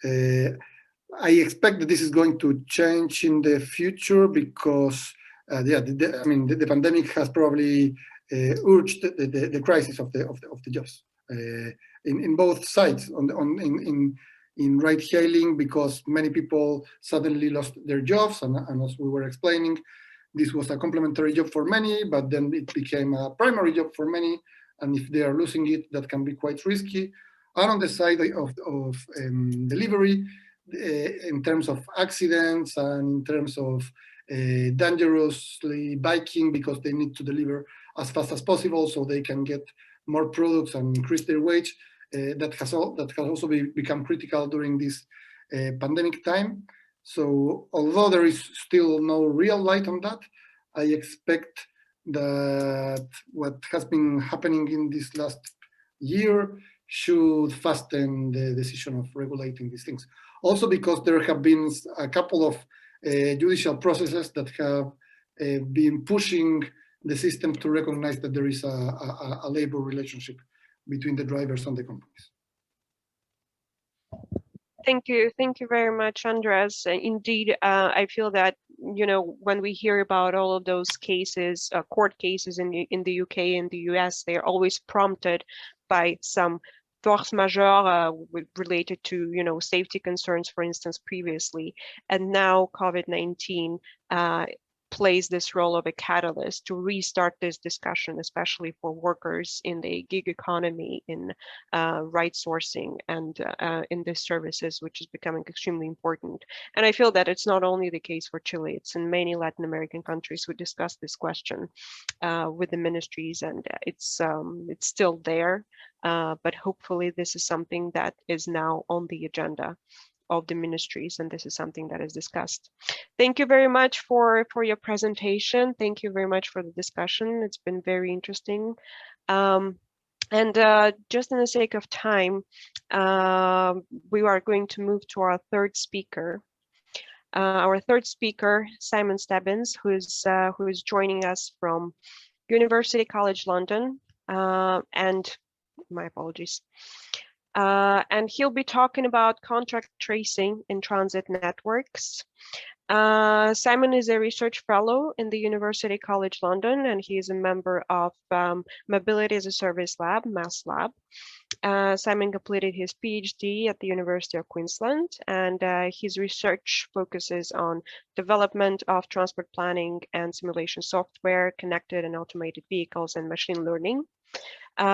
I expect that this is going to change in the future because, the pandemic has probably urged the crisis of the jobs in both sides. In ride hailing, because many people suddenly lost their jobs, and as we were explaining, this was a complementary job for many, but then it became a primary job for many, and if they are losing it, that can be quite risky. And on the side of delivery, in terms of accidents and in terms of dangerously biking, because they need to deliver as fast as possible so they can get more products and increase their wage. That has also become critical during this pandemic time. So although there is still no real light on that, I expect that what has been happening in this last year should fasten the decision of regulating these things. Also because there have been a couple of judicial processes that have been pushing the system to recognize that there is a labor relationship between the drivers and the companies. Thank you very much, Andres. Indeed, I feel that, when we hear about all of those cases, court cases in the UK and the US, they are always prompted by some force majeure related to, safety concerns, for instance, previously. And now COVID-19 plays this role of a catalyst to restart this discussion, especially for workers in the gig economy, in ride sourcing, and in these services, which is becoming extremely important. And I feel that it's not only the case for Chile, it's in many Latin American countries who discuss this question with the ministries, and it's still there, but hopefully this is something that is now on the agenda. of the ministries, and this is something that is discussed. Thank you very much for your presentation. Thank you very much for the discussion. It's been very interesting. And just in the sake of time, we are going to move to our third speaker. Our third speaker, Simon Stebbins, who is joining us from University College London, and my apologies. And he'll be talking about contact tracing in transit networks. Simon is a research fellow in the University College London, and he is a member of Mobility as a Service Lab, MAS Lab. Simon completed his PhD at the University of Queensland, and his research focuses on development of transport planning and simulation software, connected and automated vehicles, and machine learning.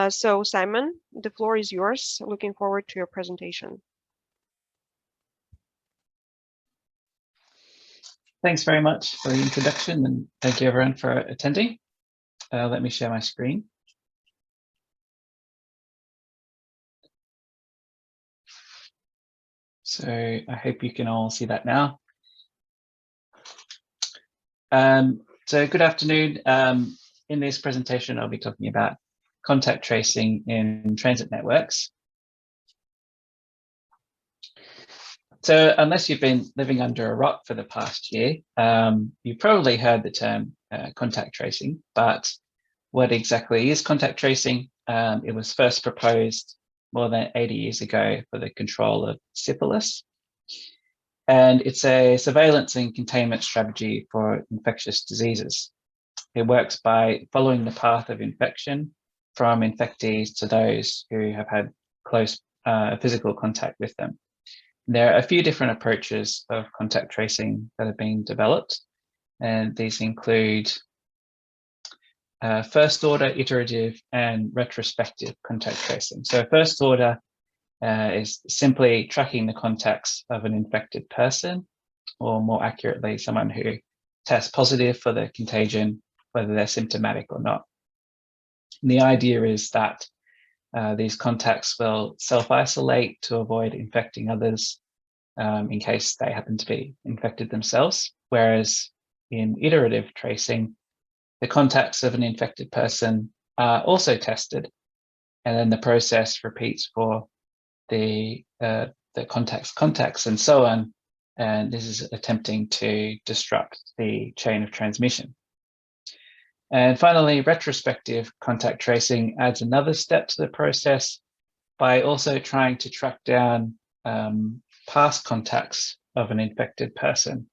So Simon, the floor is yours. Looking forward to your presentation. Thanks very much for the introduction, and thank you everyone for attending. Let me share my screen. So I hope you can all see that now. So good afternoon. In this presentation, I'll be talking about contact tracing in transit networks. So unless you've been living under a rock for the past year, you probably heard the term contact tracing, but what exactly is contact tracing? It was first proposed more than 80 years ago for the control of syphilis. And it's a surveillance and containment strategy for infectious diseases. It works by following the path of infection from infectees to those who have had close physical contact with them. There are a few different approaches of contact tracing that have been developed, and these include first order, iterative, and retrospective contact tracing. So first order is simply tracking the contacts of an infected person, or more accurately, someone who tests positive for the contagion, whether they're symptomatic or not. And the idea is that these contacts will self-isolate to avoid infecting others in case they happen to be infected themselves. Whereas in iterative tracing, the contacts of an infected person are also tested, and then the process repeats for the contacts and so on. And this is attempting to disrupt the chain of transmission. And finally, retrospective contact tracing adds another step to the process by also trying to track down past contacts of an infected person.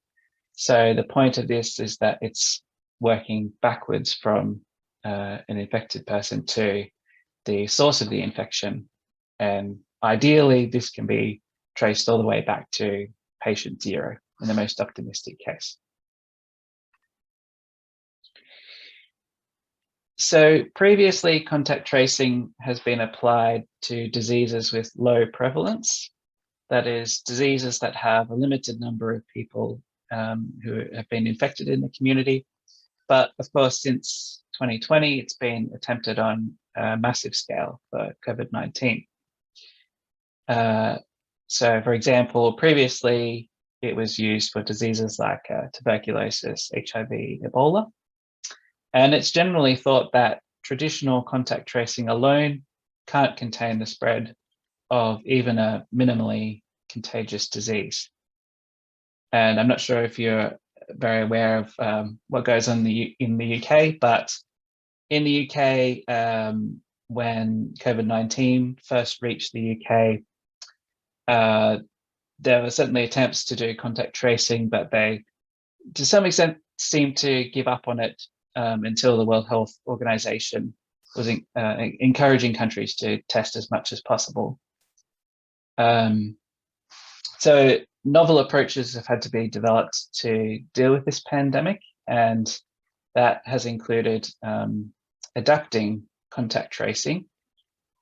So the point of this is that it's working backwards from an infected person to the source of the infection. And ideally, this can be traced all the way back to patient 0 in the most optimistic case. So previously, contact tracing has been applied to diseases with low prevalence. That is, diseases that have a limited number of people who have been infected in the community. But of course, since 2020, it's been attempted on a massive scale for COVID-19. So for example, previously, it was used for diseases like tuberculosis, HIV, Ebola. And it's generally thought that traditional contact tracing alone can't contain the spread of even a minimally contagious disease. And I'm not sure if you're very aware of what goes on in the UK, but in the UK, when COVID-19 first reached the UK, there were certainly attempts to do contact tracing, but they, to some extent, seemed to give up on it until the World Health Organization was encouraging countries to test as much as possible. So novel approaches have had to be developed to deal with this pandemic, and that has included adapting contact tracing.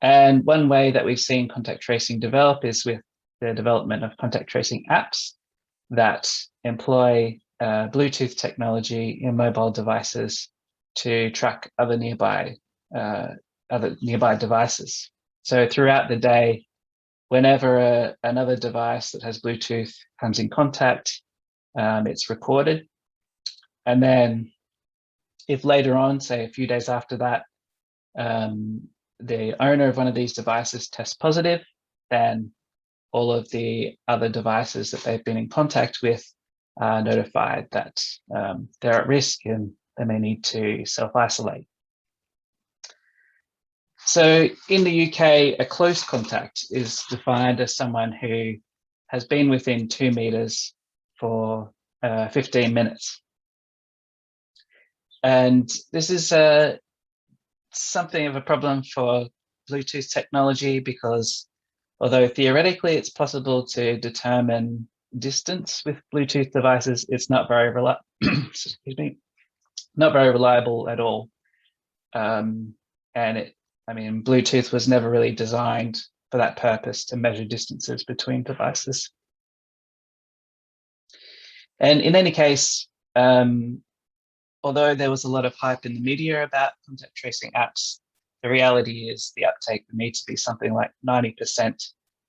And one way that we've seen contact tracing develop is with the development of contact tracing apps that employ Bluetooth technology in mobile devices to track other nearby devices. So throughout the day, whenever another device that has Bluetooth comes in contact, it's recorded. And then if later on, say a few days after that, the owner of one of these devices tests positive, then all of the other devices that they've been in contact with are notified that they're at risk and they may need to self-isolate. So in the UK, a close contact is defined as someone who has been within 2 meters for 15 minutes. And this is something of a problem for Bluetooth technology, because although theoretically it's possible to determine distance with Bluetooth devices, it's not very not very reliable at all. And Bluetooth was never really designed for that purpose, to measure distances between devices. And in any case, although there was a lot of hype in the media about contact tracing apps, the reality is the uptake would need to be something like 90%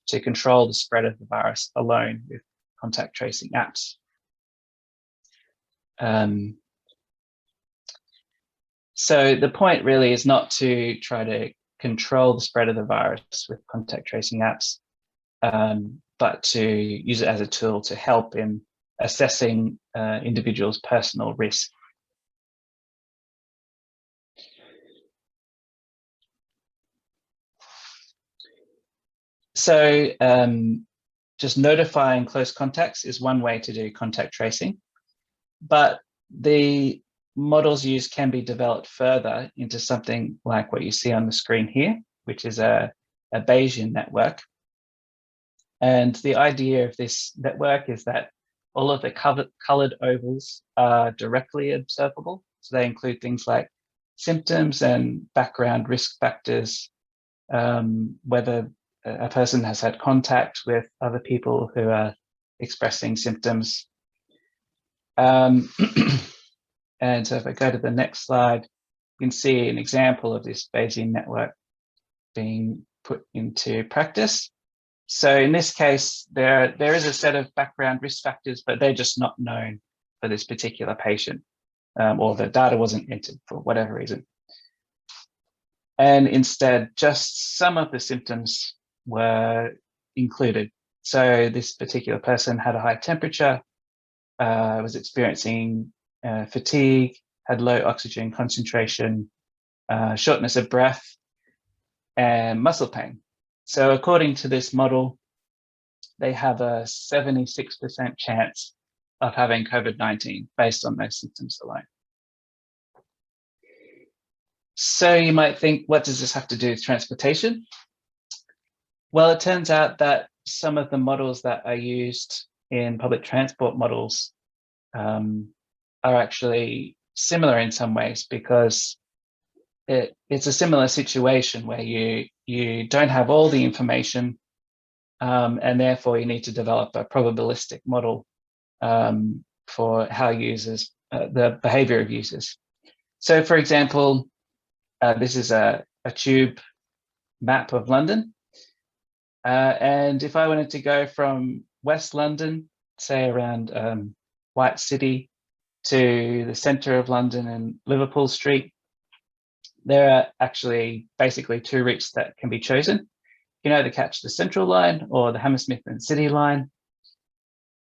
to control the spread of the virus alone with contact tracing apps. So the point really is not to try to control the spread of the virus with contact tracing apps, but to use it as a tool to help in assessing individuals' personal risk. So just notifying close contacts is one way to do contact tracing, but the models used can be developed further into something like what you see on the screen here, which is a Bayesian network. And the idea of this network is that all of the colored ovals are directly observable. So they include things like symptoms and background risk factors, whether a person has had contact with other people who are expressing symptoms. And so if I go to the next slide, you can see an example of this Bayesian network being put into practice. So in this case, there is a set of background risk factors, but they're just not known for this particular patient, or the data wasn't entered for whatever reason. And instead, just some of the symptoms were included. So this particular person had a high temperature, was experiencing fatigue, had low oxygen concentration, shortness of breath, and muscle pain. So according to this model, they have a 76% chance of having COVID-19 based on those symptoms alone. So you might think, what does this have to do with transportation? Well, it turns out that some of the models that are used in public transport models are actually similar in some ways, because it's a similar situation where you don't have all the information, and therefore you need to develop a probabilistic model for how users, the behavior of users. So for example, this is a tube map of London. And if I wanted to go from West London, say around White City, to the center of London and Liverpool Street, there are actually basically two routes that can be chosen. You can either catch the Central Line or the Hammersmith and City Line.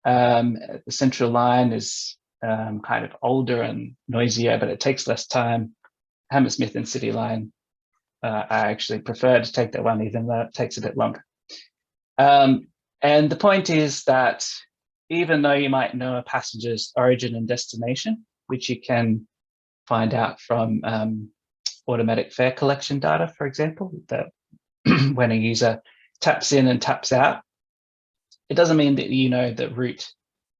The Central Line is kind of older and noisier, but it takes less time. Hammersmith and City Line, I actually prefer to take that one, even though it takes a bit longer. And the point is that even though you might know a passenger's origin and destination, which you can find out from automatic fare collection data, for example, that when a user taps in and taps out, it doesn't mean that you know the route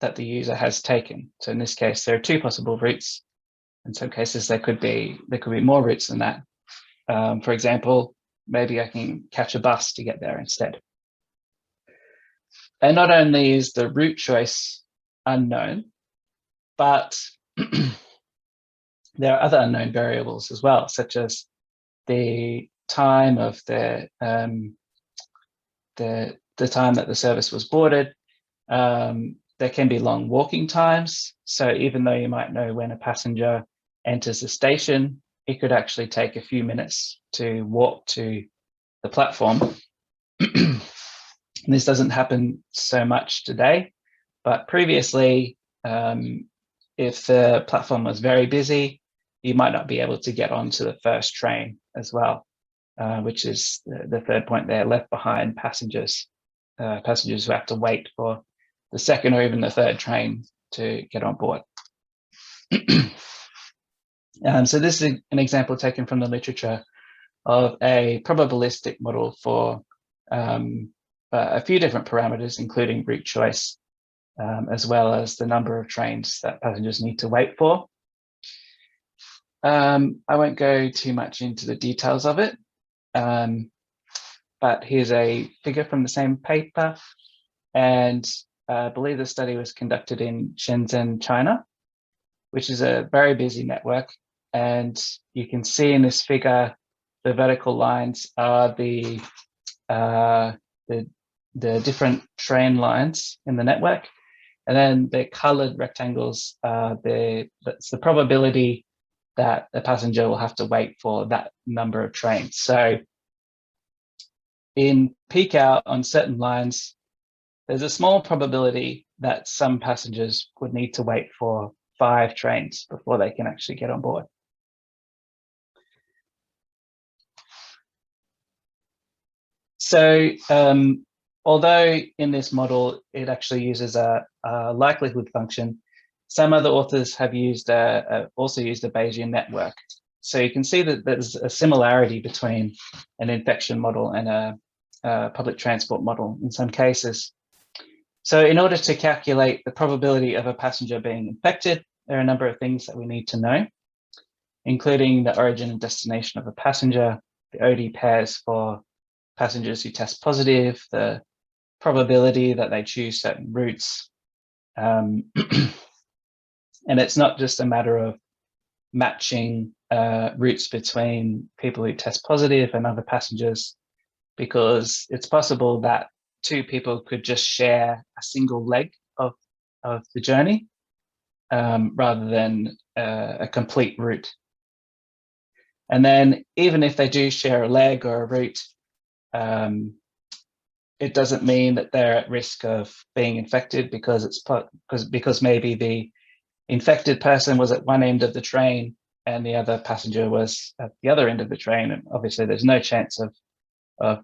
that the user has taken. So in this case, there are two possible routes. In some cases, there could be more routes than that. For example, maybe I can catch a bus to get there instead. And not only is the route choice unknown, but there are other unknown variables as well, such as the time of the the time that the service was boarded. There can be long walking times. So even though you might know when a passenger enters the station, it could actually take a few minutes to walk to the platform. This doesn't happen so much today, but previously, if the platform was very busy, you might not be able to get onto the first train as well, which is the third point there, left behind passengers, passengers who have to wait for the second or even the third train to get on board. So this is an example taken from the literature of a probabilistic model for a few different parameters, including route choice, as well as the number of trains that passengers need to wait for. I won't go too much into the details of it, but here's a figure from the same paper, and I believe the study was conducted in Shenzhen, China, which is a very busy network. And you can see in this figure, the vertical lines are the different train lines in the network, and then the colored rectangles are that's the probability that a passenger will have to wait for that number of trains. So in peak hour on certain lines, there's a small probability that some passengers would need to wait for 5 trains before they can actually get on board. So although in this model, it actually uses a likelihood function, some other authors have also used a Bayesian network. So you can see that there's a similarity between an infection model and a public transport model in some cases. So in order to calculate the probability of a passenger being infected, there are a number of things that we need to know, including the origin and destination of a passenger, the OD pairs for passengers who test positive, the probability that they choose certain routes. And it's not just a matter of matching routes between people who test positive and other passengers, because it's possible that 2 people could just share a single leg of the journey rather than a complete route. And then even if they do share a leg or a route, it doesn't mean that they're at risk of being infected, because maybe the infected person was at one end of the train and the other passenger was at the other end of the train, and obviously there's no chance of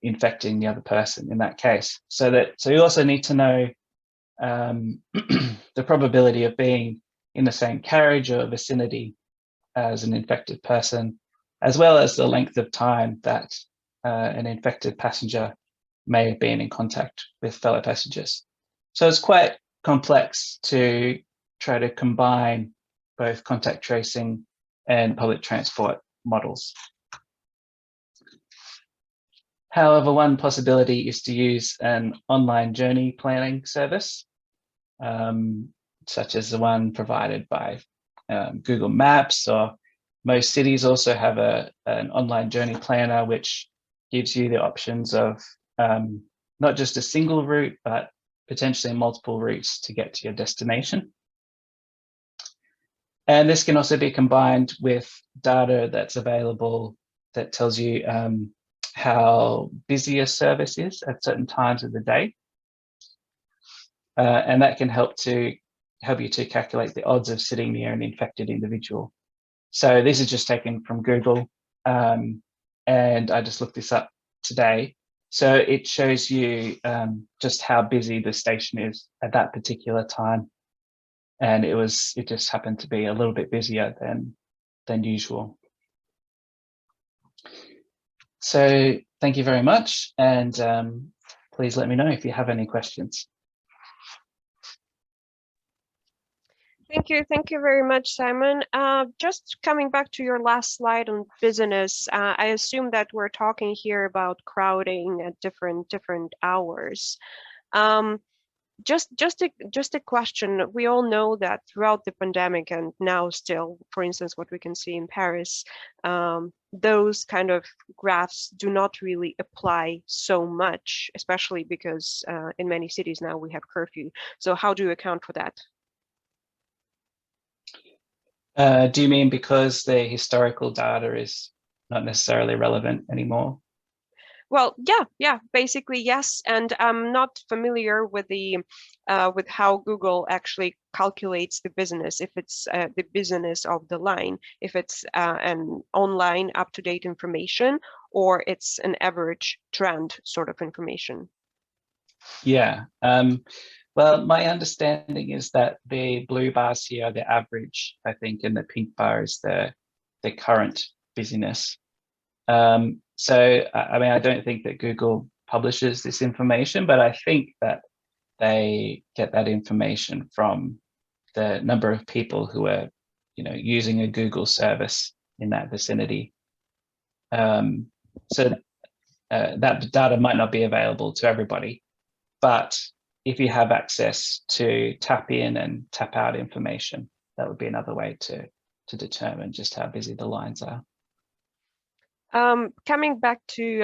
infecting the other person in that case. So you also need to know the probability of being in the same carriage or vicinity as an infected person, as well as the length of time that an infected passenger may have been in contact with fellow passengers. So it's quite complex to try to combine both contact tracing and public transport models. However, one possibility is to use an online journey planning service, such as the one provided by Google Maps, or most cities also have an online journey planner, which gives you the options of not just a single route, but potentially multiple routes to get to your destination. And this can also be combined with data that's available that tells you how busy a service is at certain times of the day. And that can help you to calculate the odds of sitting near an infected individual. So this is just taken from Google, and I just looked this up today. So it shows you just how busy the station is at that particular time. And it just happened to be a little bit busier than usual. So thank you very much, and please let me know if you have any questions. Thank you very much, Simon. Just coming back to your last slide on business, I assume that we're talking here about crowding at different hours. Just a question. We all know that throughout the pandemic, and now still, for instance, what we can see in Paris, those kind of graphs do not really apply so much, especially because in many cities now we have curfew. So how do you account for that? Do you mean because the historical data is not necessarily relevant anymore? Well, yeah, basically yes. And I'm not familiar with the with how Google actually calculates the business, if it's the business of the line, if it's an online up-to-date information, or it's an average trend sort of information. Yeah. Well, my understanding is that the blue bars here are the average, I think, and the pink bar is the current busyness. So, I mean, I don't think that Google publishes this information, but I think that they get that information from the number of people who are, using a Google service in that vicinity. So that data might not be available to everybody, but if you have access to tap in and tap out information, that would be another way to determine just how busy the lines are. Coming back to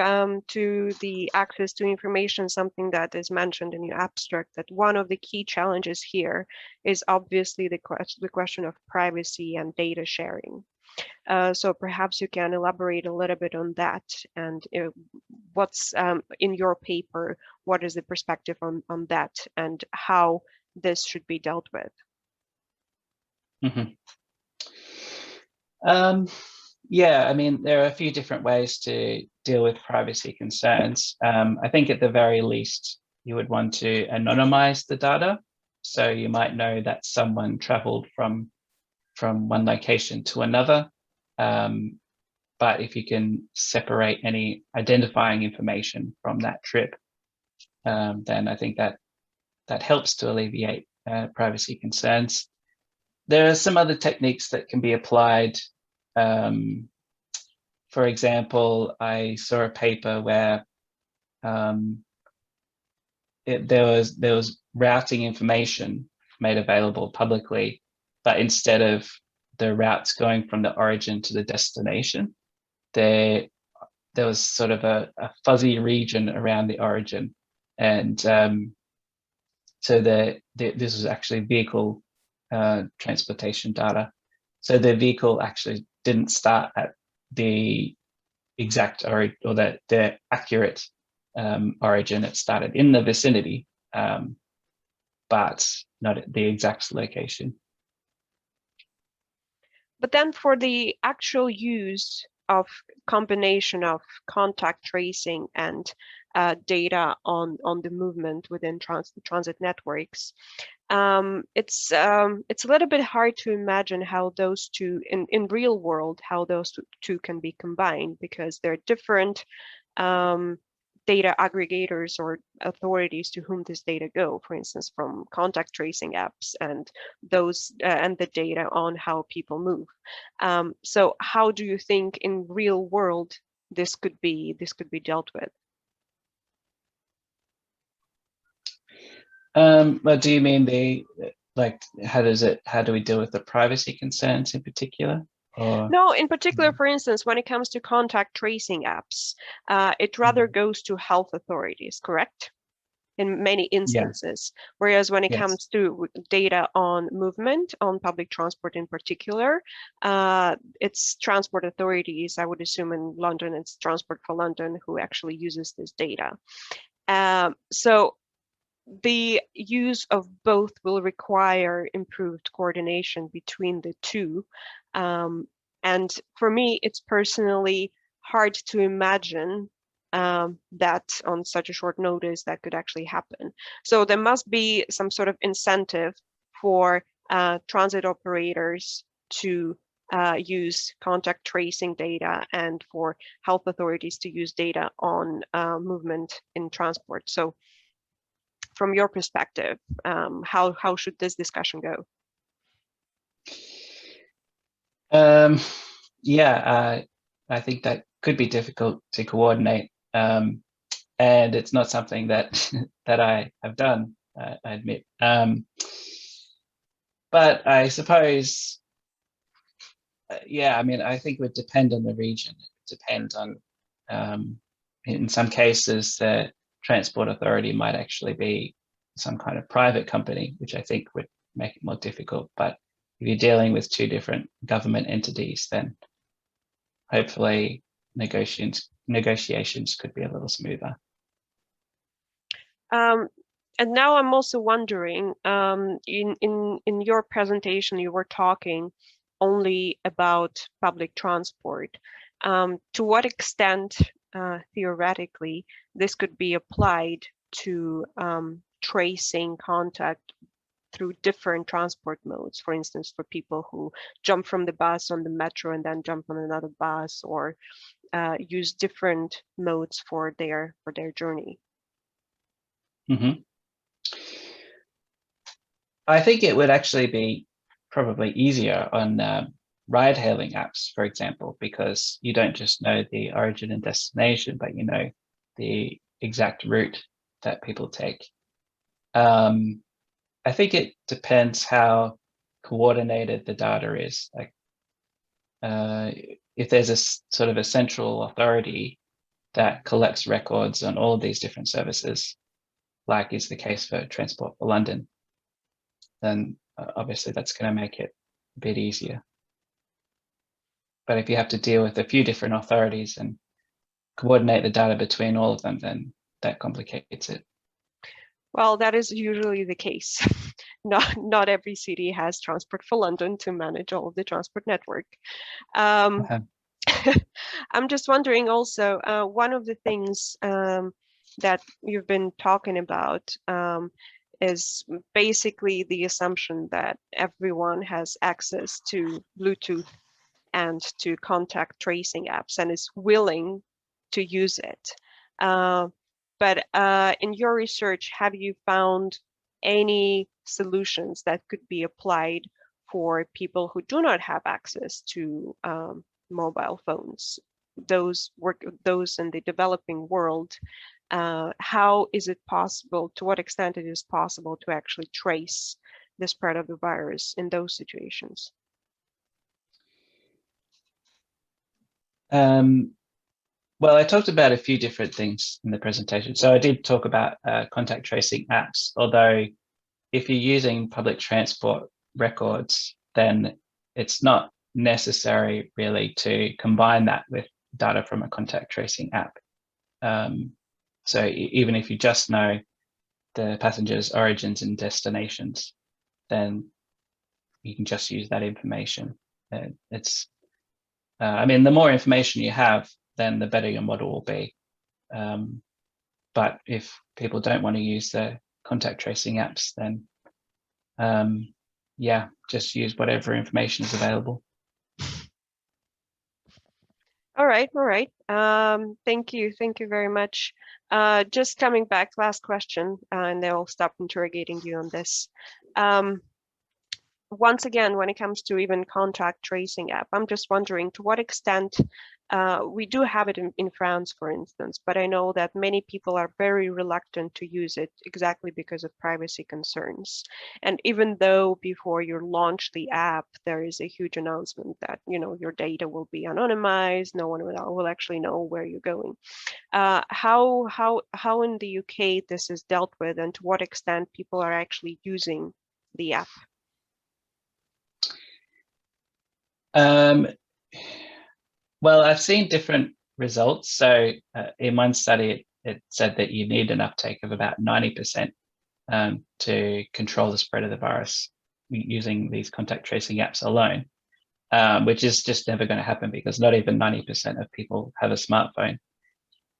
the access to information, something that is mentioned in your abstract, that one of the key challenges here is obviously the question of privacy and data sharing. So perhaps you can elaborate a little bit on that, and what's in your paper, what is the perspective on that, and how this should be dealt with? Mm-hmm. Yeah, I mean, there are a few different ways to deal with privacy concerns. I think at the very least, you would want to anonymize the data. So you might know that someone traveled from one location to another. But if you can separate any identifying information from that trip, then I think that helps to alleviate privacy concerns. There are some other techniques that can be applied. For example, I saw a paper where there was routing information made available publicly, but instead of the routes going from the origin to the destination, there was sort of a fuzzy region around the origin, and so this was actually vehicle transportation data. So the vehicle actually didn't start at the exact origin or the accurate origin. It started in the vicinity, but not at the exact location. But then for the actual use of combination of contact tracing and data on the movement within transit networks, it's a little bit hard to imagine how those two in real world, how those two can be combined, because they're different data aggregators or authorities to whom this data go, for instance, from contact tracing apps and those and the data on how people move. So how do you think in real world this could be dealt with? But do you mean how do we deal with the privacy concerns in particular? Or? No, in particular, for instance, when it comes to contact tracing apps, it rather goes to health authorities, correct? In many instances, whereas when it comes to data on movement, on public transport in particular, it's transport authorities, I would assume in London, it's Transport for London who actually uses this data. So the use of both will require improved coordination between the two. And for me, it's personally hard to imagine that on such a short notice that could actually happen. So there must be some sort of incentive for transit operators to use contact tracing data and for health authorities to use data on movement in transport. So from your perspective, how should this discussion go? I think that could be difficult to coordinate, and it's not something that that I have done, I admit. But I suppose, I mean, I think it would depend on the region. depend on, in some cases, the transport authority might actually be some kind of private company, which I think would make it more difficult. But if you're dealing with two different government entities, then hopefully negotiations could be a little smoother. And now I'm also wondering, in your presentation, you were talking only about public transport. To what extent, theoretically, this could be applied to tracing contact through different transport modes, for instance, for people who jump from the bus on the metro and then jump on another bus, or use different modes for their journey? Mm-hmm. I think it would actually be probably easier on ride-hailing apps, for example, because you don't just know the origin and destination, but you know the exact route that people take. I think it depends how coordinated the data is. Like, if there's a sort of a central authority that collects records on all of these different services, like is the case for Transport for London, then obviously that's going to make it a bit easier. But if you have to deal with a few different authorities and coordinate the data between all of them, then that complicates it. Well, that is usually the case. Not every city has Transport for London to manage all of the transport network. I'm just wondering also, one of the things that you've been talking about is basically the assumption that everyone has access to Bluetooth and to contact tracing apps and is willing to use it. But in your research, have you found any solutions that could be applied for people who do not have access to mobile phones, those in the developing world? How is it possible, to what extent it is possible to actually trace the spread of the virus in those situations? Well, I talked about a few different things in the presentation. So I did talk about contact tracing apps, although if you're using public transport records, then it's not necessary really to combine that with data from a contact tracing app. So even if you just know the passengers' origins and destinations, then you can just use that information. I mean, the more information you have, then the better your model will be. But if people don't want to use the contact tracing apps, then yeah, just use whatever information is available. All right. Thank you very much. Just coming back, last question, and then I'll stop interrogating you on this. Once again, when it comes to even contact tracing app, I'm just wondering to what extent we do have it in France, for instance, but I know that many people are very reluctant to use it exactly because of privacy concerns. And even though before you launch the app, there is a huge announcement that, you know, your data will be anonymized, no one will actually know where you're going. How in the UK this is dealt with, and to what extent people are actually using the app? Well, I've seen different results. So in one study, it said that you need an uptake of about 90% to control the spread of the virus using these contact tracing apps alone, which is just never going to happen because not even 90% of people have a smartphone.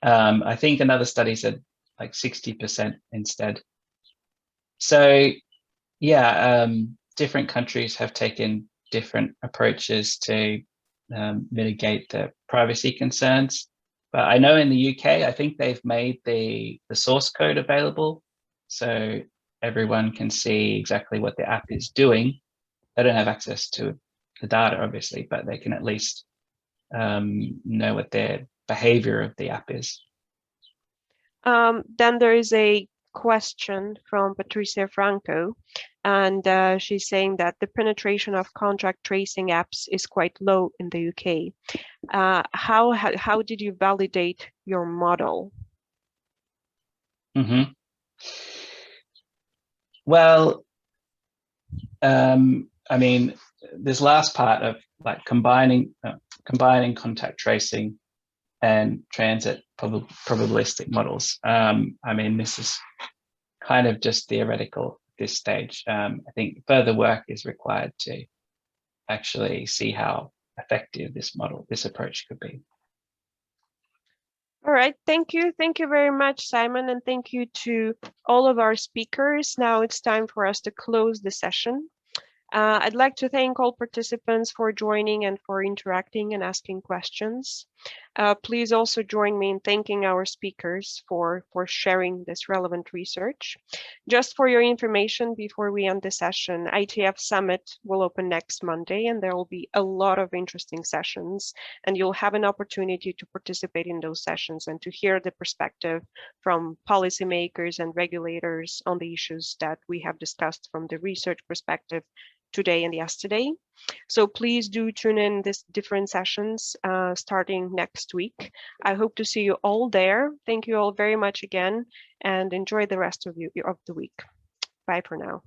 I think another study said like 60% instead. So yeah, different countries have taken different approaches to mitigate the privacy concerns. But I know in the UK, I think they've made the source code available, so everyone can see exactly what the app is doing. They don't have access to the data, obviously, but they can at least know what their behavior of the app is. Then there is a question from Patricia Franco, and she's saying that the penetration of contact tracing apps is quite low in the UK. How did you validate your model? Mm-hmm. Well, I mean, this last part of like combining contact tracing and transit probabilistic models. I mean, this is kind of just theoretical at this stage. I think further work is required to actually see how effective this approach could be. All right, thank you. Thank you very much, Simon, and thank you to all of our speakers. Now it's time for us to close the session. I'd like to thank all participants for joining and for interacting and asking questions. Please also join me in thanking our speakers for sharing this relevant research. Just for your information, before we end the session, ITF Summit will open next Monday, and there will be a lot of interesting sessions, and you'll have an opportunity to participate in those sessions and to hear the perspective from policymakers and regulators on the issues that we have discussed from the research perspective today and yesterday. So please do tune in these different sessions starting next week. I hope to see you all there. Thank you all very much again, and enjoy the rest of the week. Bye for now.